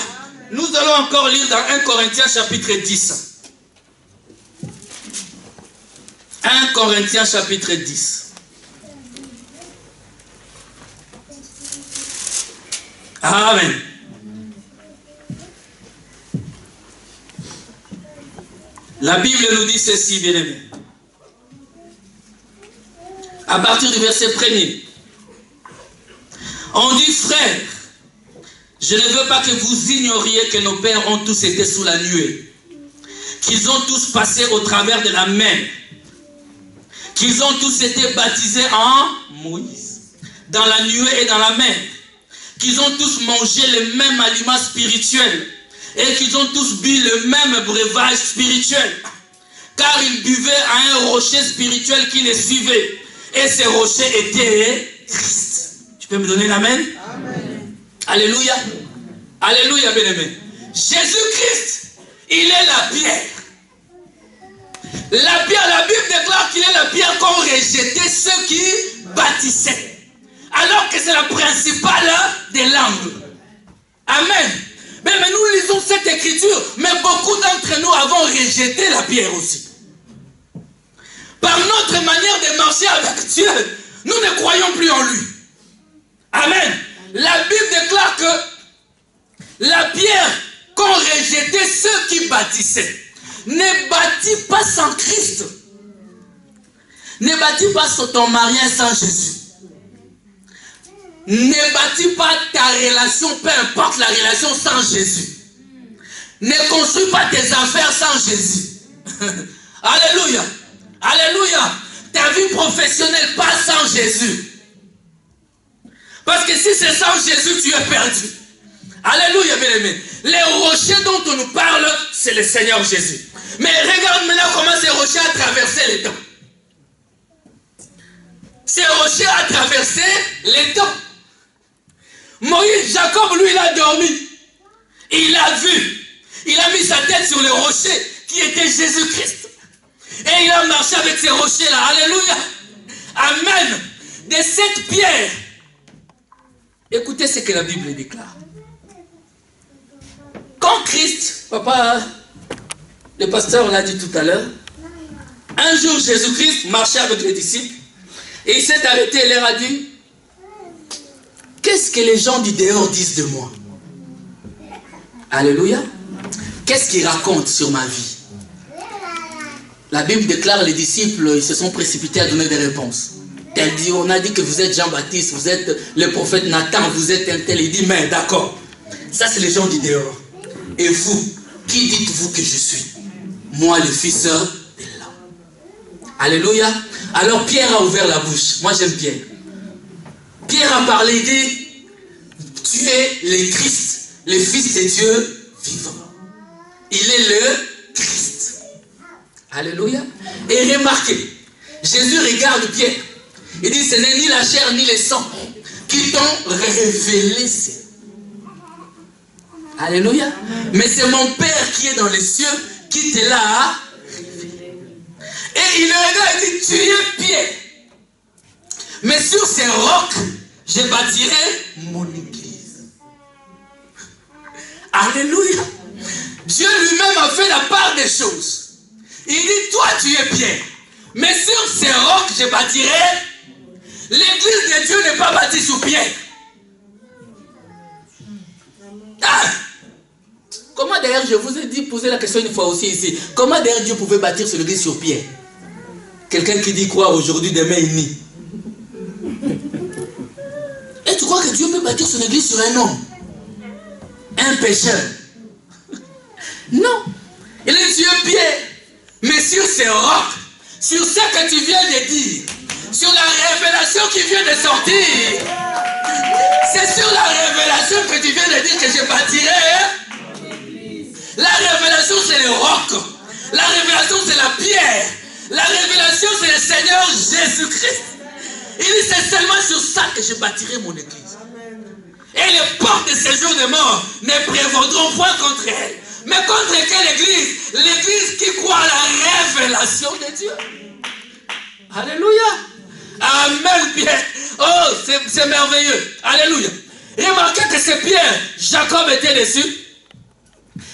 Nous allons encore lire dans 1 Corinthiens chapitre 10. 1 Corinthiens chapitre 10. Amen. La Bible nous dit ceci, bien-aimés. À partir du verset 1er, on dit, frères, je ne veux pas que vous ignoriez que nos pères ont tous été sous la nuée, qu'ils ont tous passé au travers de la mer, qu'ils ont tous été baptisés en Moïse, dans la nuée et dans la mer, qu'ils ont tous mangé le même aliment spirituel et qu'ils ont tous bu le même breuvage spirituel, car ils buvaient à un rocher spirituel qui les suivait, et ce rocher était Christ. Tu peux me donner l'amen? Amen. Alléluia. Alléluia, bien-aimé. Jésus-Christ, il est la pierre. La pierre, la Bible déclare qu'il est la pierre qu'ont rejeté ceux qui bâtissaient. Alors que c'est la principale des langues. Amen. Mais nous lisons cette écriture, mais beaucoup d'entre nous avons rejeté la pierre aussi. Par notre manière de marcher avec Dieu, nous ne croyons plus en lui. Amen. La Bible déclare que la pierre qu'ont rejeté ceux qui bâtissaient ne bâtit pas sans Christ. Ne bâtit pas sur ton mariage sans Jésus. Ne bâtis pas ta relation, peu importe la relation, sans Jésus. Ne construis pas tes affaires sans Jésus. Alléluia. Alléluia. Ta vie professionnelle, pas sans Jésus. Parce que si c'est sans Jésus, tu es perdu. Alléluia, bien-aimé. Les rochers dont on nous parle, c'est le Seigneur Jésus. Mais regarde maintenant comment ces rochers ont traversé les temps. Ces rochers ont traversé les temps. Moïse, Jacob, lui, il a dormi. Il a vu. Il a mis sa tête sur le rocher qui était Jésus-Christ. Et il a marché avec ces rochers-là. Alléluia. Amen. De cette pierre. Écoutez ce que la Bible déclare. Quand Christ, papa, le pasteur l'a dit tout à l'heure, un jour Jésus-Christ marchait avec les disciples et il s'est arrêté et leur a dit: qu'est-ce que les gens du dehors disent de moi? Alléluia. Qu'est-ce qu'ils racontent sur ma vie? La Bible déclare, les disciples, ils se sont précipités à donner des réponses. On a dit que vous êtes Jean-Baptiste, vous êtes le prophète Nathan, vous êtes un tel. Il dit, mais d'accord, ça c'est les gens du dehors. Et vous, qui dites-vous que je suis? Moi, le fils de l'homme. Alléluia. Alors Pierre a ouvert la bouche. Moi j'aime Pierre. Pierre a parlé, il dit, tu es le Christ, le Fils de Dieu vivant. Il est le Christ. Alléluia. Et remarquez, Jésus regarde Pierre. Il dit, ce n'est ni la chair ni le sang qui t'ont révélé ça. Alléluia. Mais c'est mon Père qui est dans les cieux qui te l'a révélé. Et il le regarde et dit, tu es Pierre. Mais sur ces rocs, je bâtirai mon église. Alléluia. Dieu lui-même a fait la part des choses. Il dit, toi tu es Pierre. Mais sur ces rocs, je bâtirai. L'église de Dieu n'est pas bâtie sur pierre. Ah. Comment d'ailleurs, je vous ai dit, poser la question une fois aussi ici. Comment d'ailleurs Dieu pouvait bâtir son église sur pierre? Quelqu'un qui dit croire aujourd'hui, demain il nie. Et tu crois que Dieu peut bâtir son église sur un homme? Un pécheur? Non. Il est Dieu Pierre. Mais sur ces rocs, sur ce que tu viens de dire, sur la révélation qui vient de sortir, c'est sur la révélation que tu viens de dire que je bâtirai. La révélation c'est le roc. La révélation c'est la pierre. La révélation c'est le Seigneur Jésus-Christ. Il dit, c'est seulement sur ça que je bâtirai mon église. Et les portes de séjour des morts ne prévaudront point contre elle. Mais contre quelle église? L'église qui croit à la révélation de Dieu. Alléluia. Amen, Pierre. Oh, c'est merveilleux. Alléluia. Remarquez que c'est Pierre. Jacob était dessus.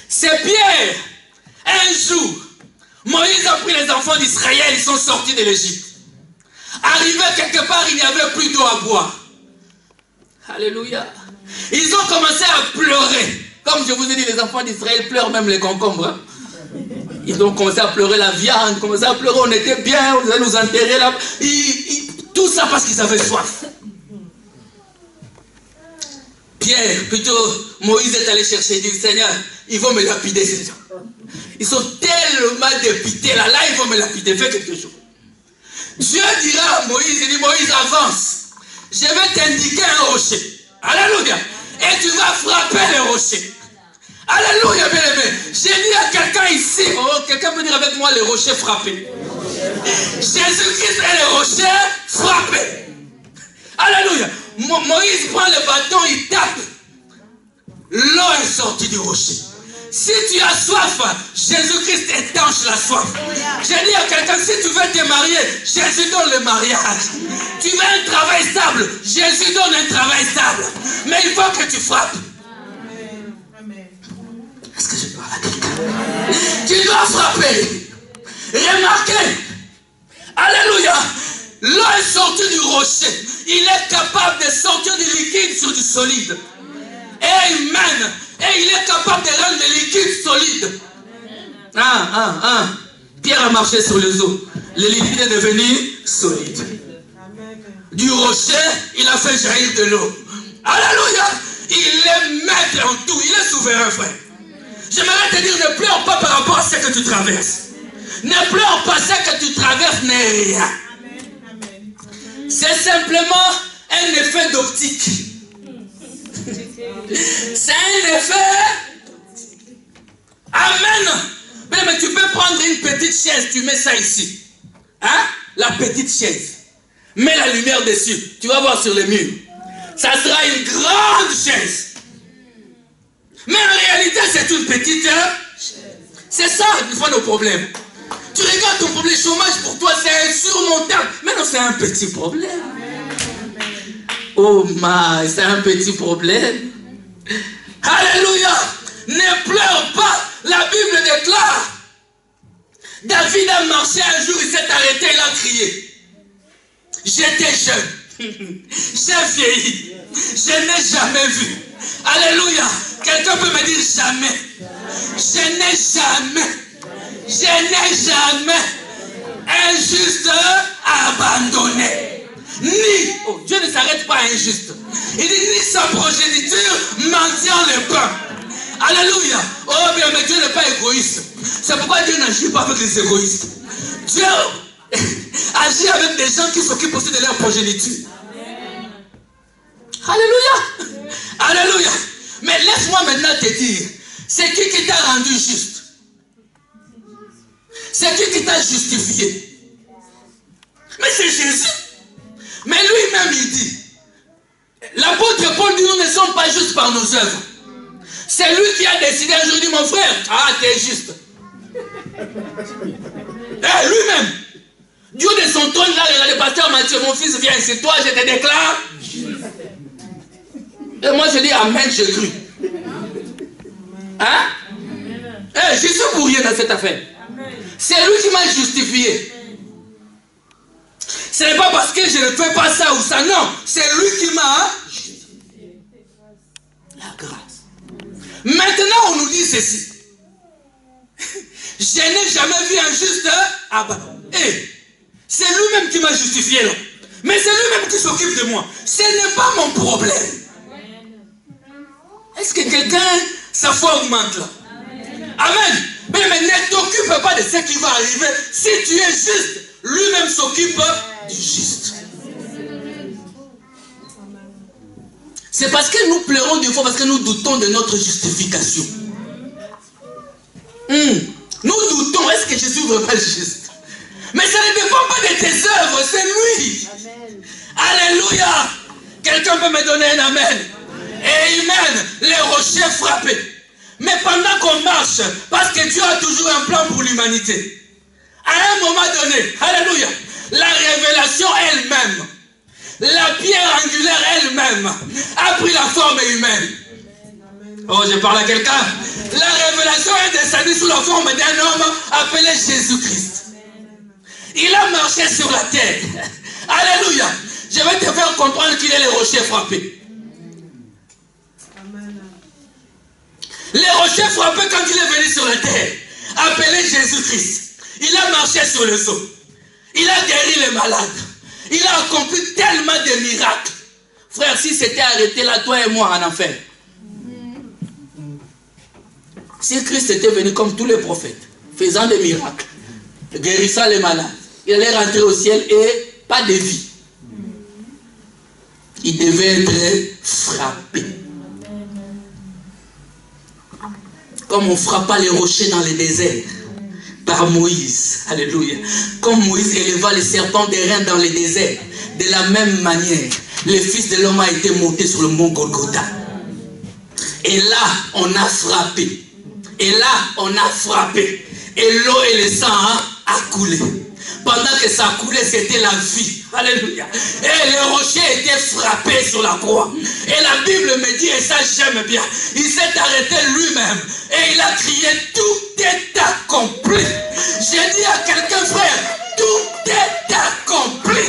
C'est Pierre. Un jour, Moïse a pris les enfants d'Israël. Ils sont sortis de l'Égypte. Arrivé quelque part, il n'y avait plus d'eau à boire. Alléluia. Ils ont commencé à pleurer. Comme je vous ai dit, les enfants d'Israël pleurent même les concombres. Hein? Ils ont commencé à pleurer la viande, commencé à pleurer, on était bien, on allait nous enterrer là. Tout ça parce qu'ils avaient soif. Pierre, plutôt, Moïse est allé chercher, il dit, Seigneur, ils vont me lapider ces gens. Ils sont tellement dépités là, ils vont me lapider, fais quelque chose. Dieu dira à Moïse, il dit, Moïse avance, je vais t'indiquer un rocher. Alléluia. Et tu vas frapper le rocher. Alléluia, bien aimé. J'ai dit à quelqu'un ici, oh, quelqu'un peut dire avec moi le rocher frappé. Jésus-Christ est le rocher frappé. Alléluia. Moïse prend le bâton, il tape. L'eau est sortie du rocher. Si tu as soif, Jésus-Christ étanche la soif. J'ai dit à quelqu'un, si tu veux te marier, Jésus donne le mariage. Tu veux un travail stable, Jésus donne un travail stable. Mais il faut que tu frappes. Est-ce que je parle à quelqu'un? Tu dois frapper. Remarquez. Alléluia. L'eau est sortie du rocher. Il est capable de sortir du liquide sur du solide. Amen. Et il est capable de rendre le liquide solide. Pierre a marché sur les eaux. Le liquide est devenu solide. Du rocher, il a fait jaillir de l'eau. Alléluia. Il est maître en tout. Il est souverain, frère. J'aimerais te dire, ne pleure pas par rapport à ce que tu traverses. Ne pleure pas, ce que tu traverses n'est rien. C'est simplement un effet d'optique. C'est un effet. Amen. Mais tu peux prendre une petite chaise, tu mets ça ici. Hein? La petite chaise. Mets la lumière dessus. Tu vas voir sur le mur. Ça sera une grande chaise. Mais en réalité, c'est une petite chaise. C'est ça qui fait nos problèmes. Tu regardes ton problème, chômage pour toi, c'est insurmontable. Mais non, c'est un petit problème. Oh my, c'est un petit problème. Alléluia. Ne pleure pas. La Bible déclare. David a marché un jour, il s'est arrêté, il a crié. J'étais jeune. J'ai vieilli. Je n'ai jamais vu. Alléluia. Quelqu'un peut me dire jamais. Je n'ai jamais un juste abandonné. Ni, oh, Dieu ne s'arrête pas à un juste. Il dit ni sa progéniture maintient le pain. Alléluia. Oh bien, mais Dieu n'est pas égoïste. C'est pourquoi Dieu n'agit pas avec les égoïstes. Dieu agit avec des gens qui s'occupent aussi de leur progéniture. Alléluia. Alléluia. Mais laisse-moi maintenant te dire, c'est qui t'a rendu juste? C'est qui t'a justifié? Mais c'est Jésus. Mais lui-même il dit, l'apôtre Paul dit, nous ne sommes pas justes par nos œuvres. C'est lui qui a décidé un jour, dit mon frère, t'es juste. Lui-même, Dieu de son trône, là, le pasteur Mathieu, mon fils, viens, c'est toi, je te déclare. Et moi je dis amen, je cru. Hein? Je suis pour rien dans cette affaire. C'est lui qui m'a justifié. Ce n'est pas parce que je ne fais pas ça ou ça, non. C'est lui qui m'a justifié. La grâce. Maintenant, on nous dit ceci. Je n'ai jamais vu un juste abandon. C'est lui-même qui m'a justifié là. Mais c'est lui-même qui s'occupe de moi. Ce n'est pas mon problème. Est-ce que quelqu'un, sa foi augmente là? Amen. Mais ne t'occupe pas de ce qui va arriver. Si tu es juste, lui-même s'occupe du juste. C'est parce que nous pleurons des fois, parce que nous doutons de notre justification. Nous doutons, est-ce que je suis vraiment juste? Mais ça ne dépend pas de tes œuvres, c'est lui. Amen. Alléluia. Quelqu'un peut me donner un amen? Amen. Les rochers frappés. Mais pendant qu'on marche, parce que Dieu a toujours un plan pour l'humanité, à un moment donné, alléluia, la révélation elle-même, la pierre angulaire elle-même, a pris la forme humaine. Oh, je parle à quelqu'un. La révélation est descendue sous la forme d'un homme appelé Jésus-Christ. Il a marché sur la terre. Alléluia. Je vais te faire comprendre qu'il est le rocher frappé. Les rochers frappés quand il est venu sur la terre, appelé Jésus-Christ. Il a marché sur les eaux. Il a guéri les malades. Il a accompli tellement de miracles. Frère, si c'était arrêté là, toi et moi en enfer. Si Christ était venu comme tous les prophètes, faisant des miracles, guérissant les malades, il allait rentrer au ciel et pas de vie. Il devait être frappé. Comme on frappa les rochers dans le désert par Moïse. Alléluia. Comme Moïse éleva les serpents des reins dans le désert. De la même manière, le Fils de l'homme a été monté sur le mont Golgotha. Et là, on a frappé. Et là, on a frappé. Et l'eau et le sang a coulé. Pendant que ça coulait, c'était la vie. Alléluia. Et le rocher était frappé sur la croix. Et la Bible me dit, et ça j'aime bien, il s'est arrêté lui-même. Et il a crié, tout est accompli. J'ai dit à quelqu'un, frère, tout est accompli.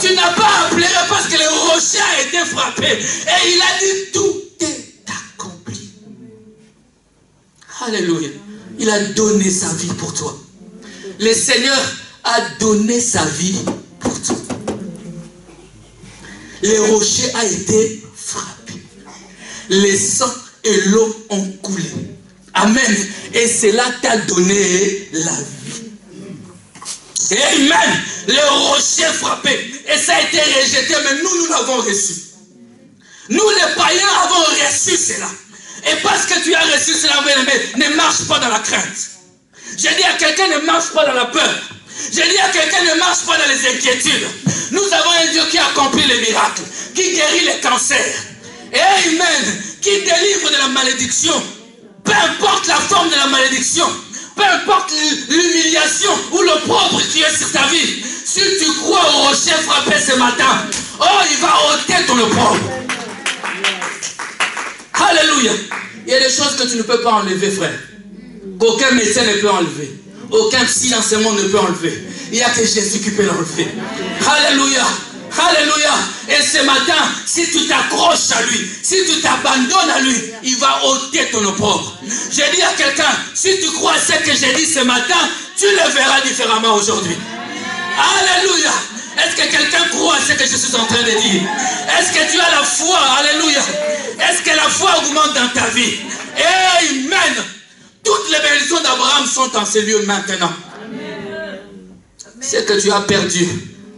Tu n'as pas à pleurer parce que le rocher a été frappé. Et il a dit, tout est accompli. Alléluia. Il a donné sa vie pour toi. Le Seigneur a donné sa vie pour toi. Le rocher a été frappé. Le sang et l'eau ont coulé. Amen. Et cela t'a donné la vie. Amen. Le rocher frappé. Et ça a été rejeté, mais nous l'avons reçu. Nous les païens avons reçu cela. Et parce que tu as reçu cela, ne marche pas dans la crainte. J'ai dit à quelqu'un, ne marche pas dans la peur. J'ai dit à quelqu'un, ne marche pas dans les inquiétudes. Nous avons un Dieu qui accomplit les miracles, qui guérit les cancers. Amen. Qui délivre de la malédiction. Peu importe la forme de la malédiction. Peu importe l'humiliation ou l'opprobre qui est sur ta vie. Si tu crois au rocher frappé ce matin, oh, il va ôter ton opprobre. Alléluia. Il y a des choses que tu ne peux pas enlever, frère. Qu'aucun médecin ne peut enlever. Aucun psy dans ce monde ne peut enlever. Il n'y a que Jésus qui peut l'enlever. Alléluia. Alléluia. Et ce matin, si tu t'accroches à lui, si tu t'abandonnes à lui, il va ôter ton opprobre. J'ai dit à quelqu'un, si tu crois à ce que j'ai dit ce matin, tu le verras différemment aujourd'hui. Alléluia. Est-ce que quelqu'un croit à ce que je suis en train de dire? Est-ce que tu as la foi? Alléluia. Est-ce que la foi augmente dans ta vie? Amen. Toutes les bénédictions d'Abraham sont en ces lieux maintenant. Ce que tu as perdu,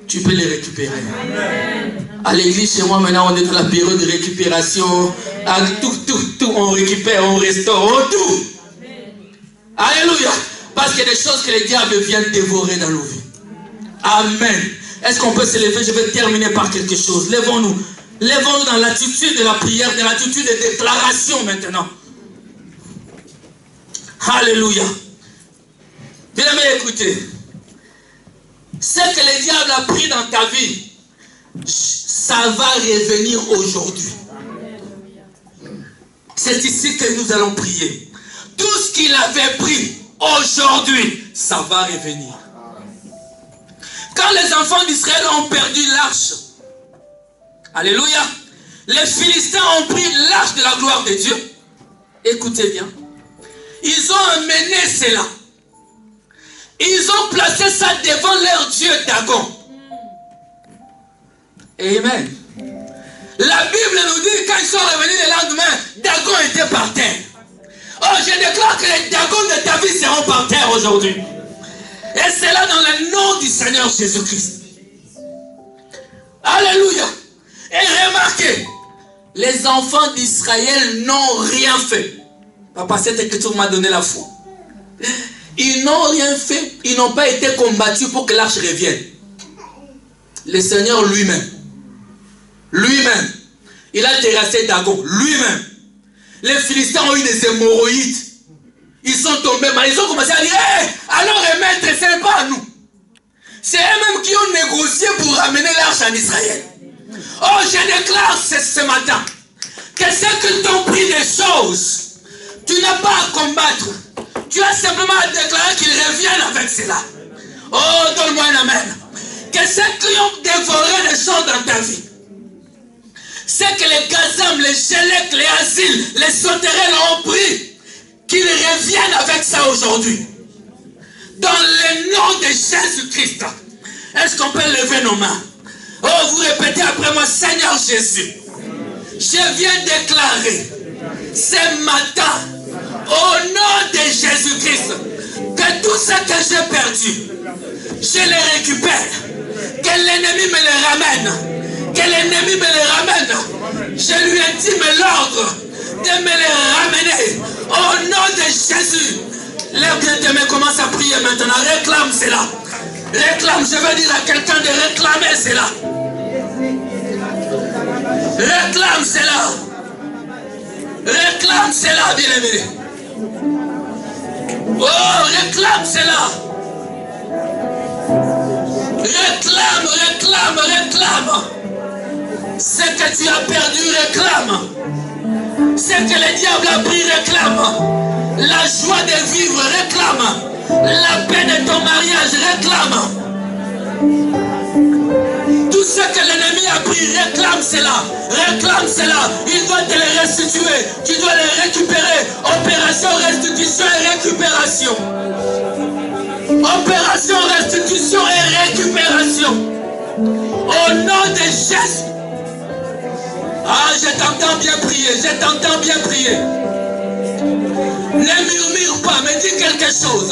tu peux les récupérer. À l'église, chez moi, maintenant, on est dans la période de récupération. Tout, on récupère, on restaure, on tout. Alléluia. Parce qu'il y a des choses que le diable vient dévorer dans nos vies. Amen. Est-ce qu'on peut se lever? Je vais terminer par quelque chose. Lèvons-nous. Lèvons-nous dans l'attitude de la prière, dans l'attitude de déclaration maintenant. Alléluia. Bien aimé, écoutez. Ce que le diable a pris dans ta vie, ça va revenir aujourd'hui. C'est ici que nous allons prier. Tout ce qu'il avait pris aujourd'hui, ça va revenir. Quand les enfants d'Israël ont perdu l'arche, alléluia, les Philistins ont pris l'arche de la gloire de Dieu. Écoutez bien. Ils ont amené cela. Ils ont placé ça devant leur Dieu Dagon. Amen. La Bible nous dit quand ils sont revenus le lendemain, Dagon était par terre. Oh, je déclare que les Dagons de ta vie seront par terre aujourd'hui. Et c'est là dans le nom du Seigneur Jésus-Christ. Alléluia. Et remarquez, les enfants d'Israël n'ont rien fait. Papa, cette écriture m'a donné la foi. Ils n'ont rien fait. Ils n'ont pas été combattus pour que l'arche revienne. Le Seigneur lui-même. Lui-même. Il a terrassé Dagon. Lui-même. Les Philistins ont eu des hémorroïdes. Ils sont tombés mal. Ils ont commencé à dire, hey, alors maître, ce n'est pas à nous. C'est eux-mêmes qui ont négocié pour ramener l'arche en Israël. Oh, je déclare ce matin que ceux qui t'ont pris des choses, tu n'as pas à combattre. Tu as simplement à déclarer qu'ils reviennent avec cela. Oh, donne-moi un amen. Que ceux qui ont dévoré les choses dans ta vie, c'est que les Gazam, les Chelek, les Asiles, les sauterelles ont pris, qu'ils reviennent avec ça aujourd'hui. Dans le nom de Jésus-Christ. Est-ce qu'on peut lever nos mains? Oh, vous répétez après moi, Seigneur Jésus, je viens déclarer ce matin, au nom de Jésus-Christ, que tout ce que j'ai perdu, je les récupère. Que l'ennemi me les ramène. Que l'ennemi me les ramène. Je lui intime l'ordre de me les ramener. Au nom de Jésus. Lève bien tes mains, commence à prier maintenant. Réclame cela. Réclame, je veux dire à quelqu'un de réclamer cela. Réclame cela. Réclame cela, bien-aimé. Oh, réclame cela. Réclame, réclame, réclame. Ce que tu as perdu, réclame. Ce que le diable a pris, réclame. La joie de vivre, réclame. La paix de ton mariage, réclame. Tout ce que l'ennemi a pris, réclame cela. Réclame cela. Il doit te le restituer. Tu dois le récupérer. Opération restitution et récupération. Opération restitution et récupération. Au nom de Jésus. Ah, je t'entends bien prier. Je t'entends bien prier. Ne murmure pas, mais dis quelque chose.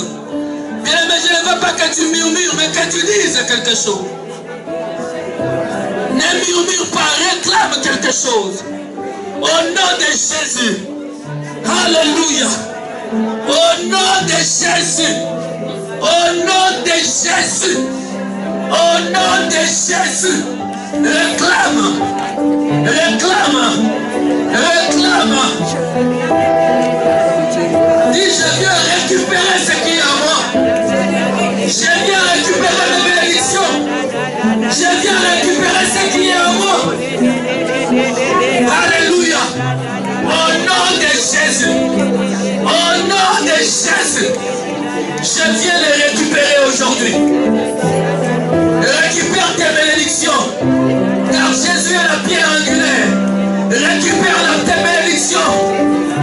Bien, mais je ne veux pas que tu murmures, mais que tu dises quelque chose. Ne murmure pas, réclame quelque chose. Au nom de Jésus. Alléluia. Au nom de Jésus. Au nom de Jésus. Au nom de Jésus. Réclame. Réclame. Réclame. Dis, je viens récupérer ce qui est à moi. Je viens récupérer mes bénédictions. Je viens récupérer ce qui est à moi. Alléluia. Au nom de Jésus. Au nom de Jésus. Je viens les récupérer aujourd'hui. Récupère tes bénédictions. Car Jésus est la pierre angulaire. Récupère tes bénédictions.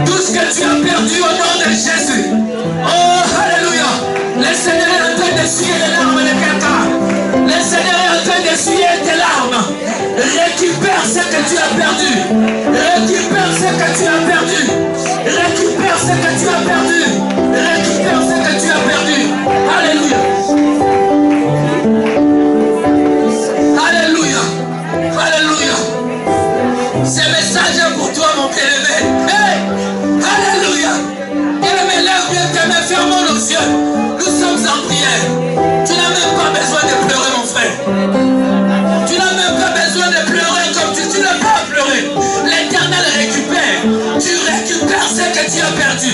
Tout ce que tu as perdu au nom de Jésus. Oh, alléluia. Le Seigneur est en train d'essuyer les larmes de quelqu'un. Le Seigneur est en train d'essuyer tes larmes. Récupère ce que tu as perdu. Récupère ce que tu as perdu. Récupère ce que tu as perdu. Récupère ce que tu as perdu. Alléluia. Alléluia. Alléluia. Ce message est pour toi, mon bien-aimé. Hey! Alléluia. Bien-aimé, lève bien tes mains, fermons nos yeux. Nous sommes en prière. Tu n'as même pas besoin de pleurer, mon frère. Tu n'as même pas besoin de pleurer comme tu n'as pas pleuré. L'Éternel récupère. Tu récupères ce que tu as perdu.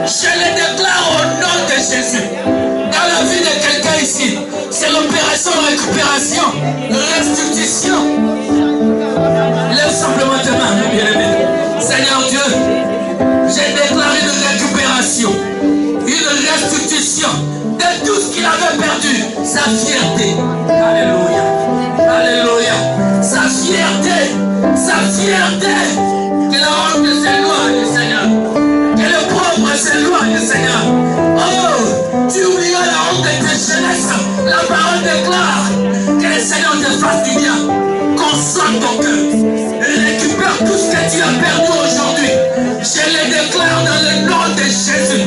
Je le déclare au nom de Jésus. Dans la vie de quelqu'un ici, c'est l'opération récupération, restitution. Lève simplement tes mains, mon bien-aimé. Seigneur Dieu, j'ai déclaré une récupération, une restitution de tout ce qu'il avait perdu. Sa fierté. Alléluia. Alléluia. Sa fierté. Sa fierté. Que la honte s'éloigne, Seigneur. Que le propre s'éloigne, Seigneur. Oh, tu oublieras la honte de tes jeunesse. La parole déclare que le Seigneur te fasse du bien. Console ton cœur. Récupère tout ce que tu as perdu aujourd'hui. Je le déclare dans le nom de Jésus.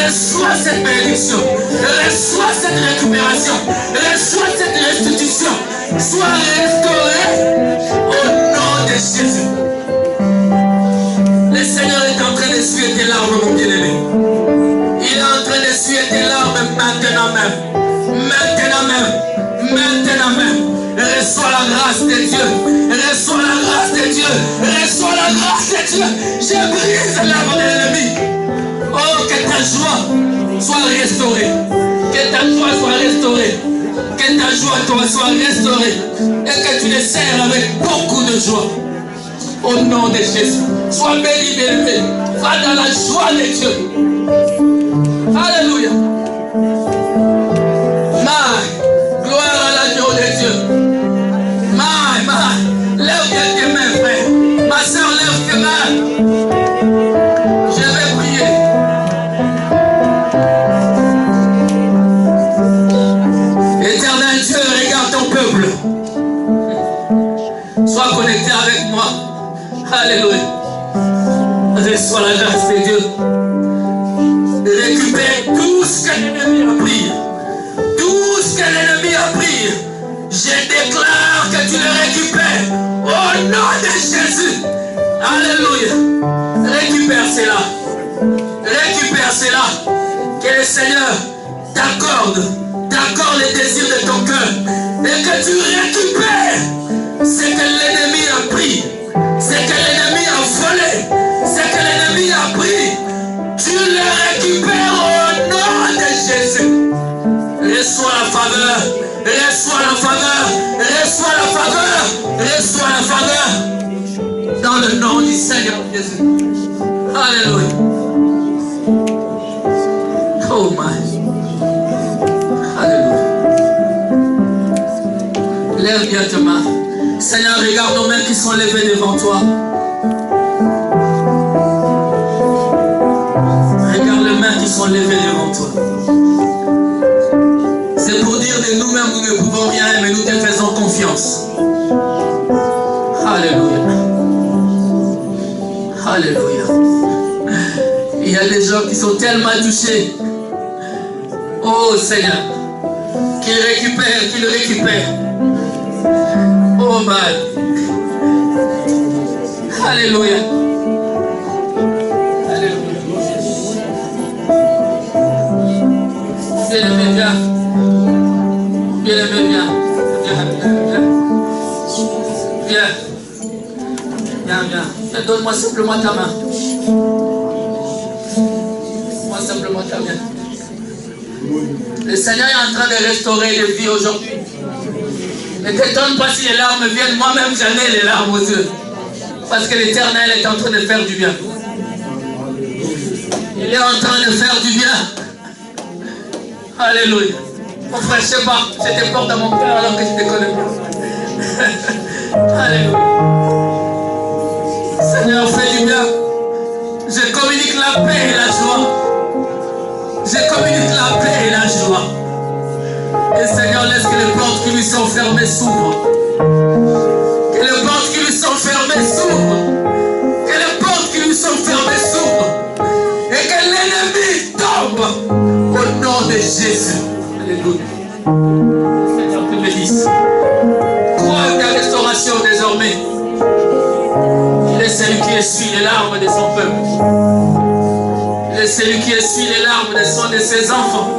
Reçois cette bénédiction. Reçois cette récupération. Reçois cette restitution. Sois restauré au nom de Jésus. Le Seigneur est en train d'essuyer tes larmes, mon bien-aimé. Il est en train d'essuyer tes larmes maintenant même. Maintenant même. Maintenant même. Reçois la grâce de Dieu. Reçois la grâce de Dieu. Reçois la grâce de Dieu. Je brise l'âme de l'ennemi. Oh, que ta joie soit restaurée. Que ta joie soit restaurée. Que ta joie toi soit restaurée. Et que tu le sers avec beaucoup de joie. Au nom de Jésus. Sois béni, bien-aimé. Va dans la joie de Dieu. Alléluia. Gloire à l'agneau de Dieu. Lève bien tes mains, frère. Ma soeur, lève tes mains. Je vais prier. Éternel Dieu, regarde ton peuple. Sois connecté avec moi. Alléluia. Reçois la grâce de Dieu. Récupère tout ce que l'ennemi a pris. Tout ce que l'ennemi a pris. Je déclare que tu le récupères au nom de Jésus. Alléluia. Récupère cela. Récupère cela. Que le Seigneur t'accorde les désirs de ton cœur. Et que tu récupères ce que l'ennemi a pris. Ce que l'ennemi a volé. Ce que l'ennemi a pris. Tu le récupères. faveur. Reçois la faveur. Reçois la faveur. Reçois la faveur. Dans le nom du Seigneur Jésus. Alléluia. Oh my. Alléluia. Lève bien tes mains. Seigneur, regarde nos mains qui sont levées devant toi. Regarde les mains qui sont levées devant toi. C'est pour dire de nous-mêmes, nous ne pouvons rien, mais nous te faisons confiance. Alléluia. Alléluia. Il y a des gens qui sont tellement touchés. Oh Seigneur, qu'ils récupèrent. Oh man. Alléluia. Alléluia. Bien-aimé, viens. Bien-aimé, viens. Viens. Donne-moi simplement ta main. Donne-moi simplement ta main. Le Seigneur est en train de restaurer les vies aujourd'hui. Ne t'étonne pas si les larmes viennent. Moi-même, j'en ai les larmes aux yeux. Parce que l'Éternel est en train de faire du bien. Il est en train de faire du bien. Alléluia. Mon frère, je ne sais pas, j'étais fort dans mon cœur alors que je te connais pas. Alléluia. Seigneur, fais du bien. Je communique la paix et la joie. Je communique la paix et la joie. Et Seigneur, laisse que les portes qui lui sont fermées s'ouvrent. Que les portes qui lui sont fermées s'ouvrent. Que les portes qui lui sont fermées s'ouvrent. Et que l'ennemi tombe au nom de Jésus. Alléluia. Seigneur, te bénisse. Crois à ta restauration désormais. Il est celui qui essuie les larmes de son peuple. Il est celui qui essuie les larmes de ses enfants.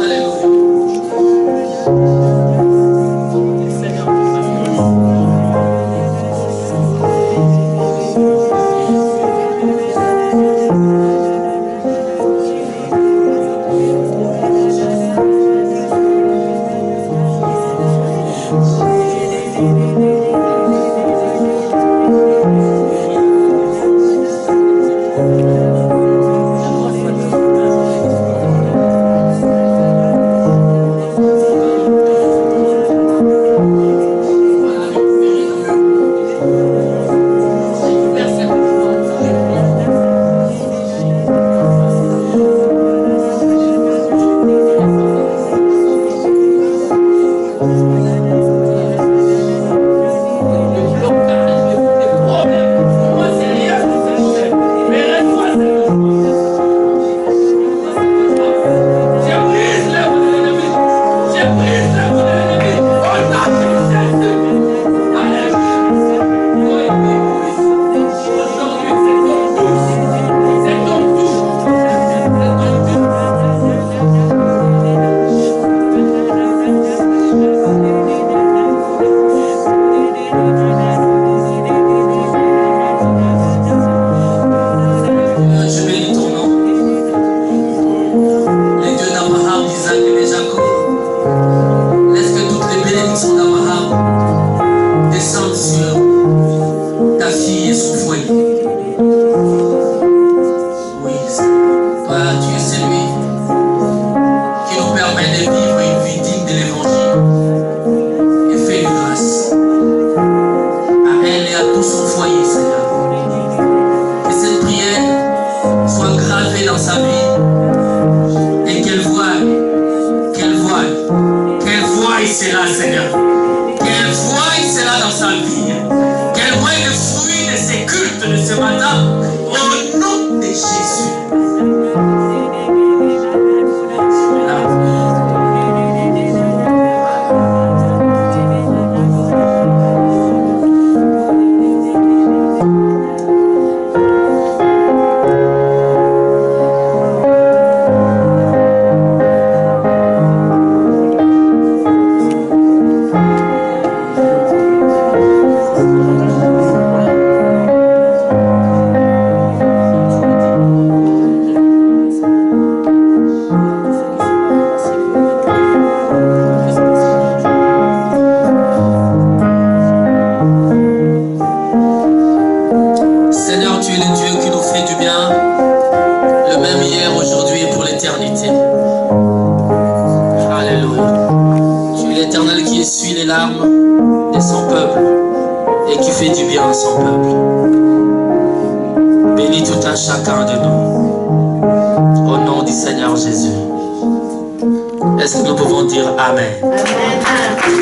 Alléluia. Seigneur, tu es le Dieu qui nous fait du bien, le même hier, aujourd'hui et pour l'éternité. Alléluia. Tu es l'Éternel qui essuie les larmes de son peuple et qui fait du bien à son peuple. Bénis tout un chacun de nous. Au nom du Seigneur Jésus. Est-ce que nous pouvons dire Amen? Amen.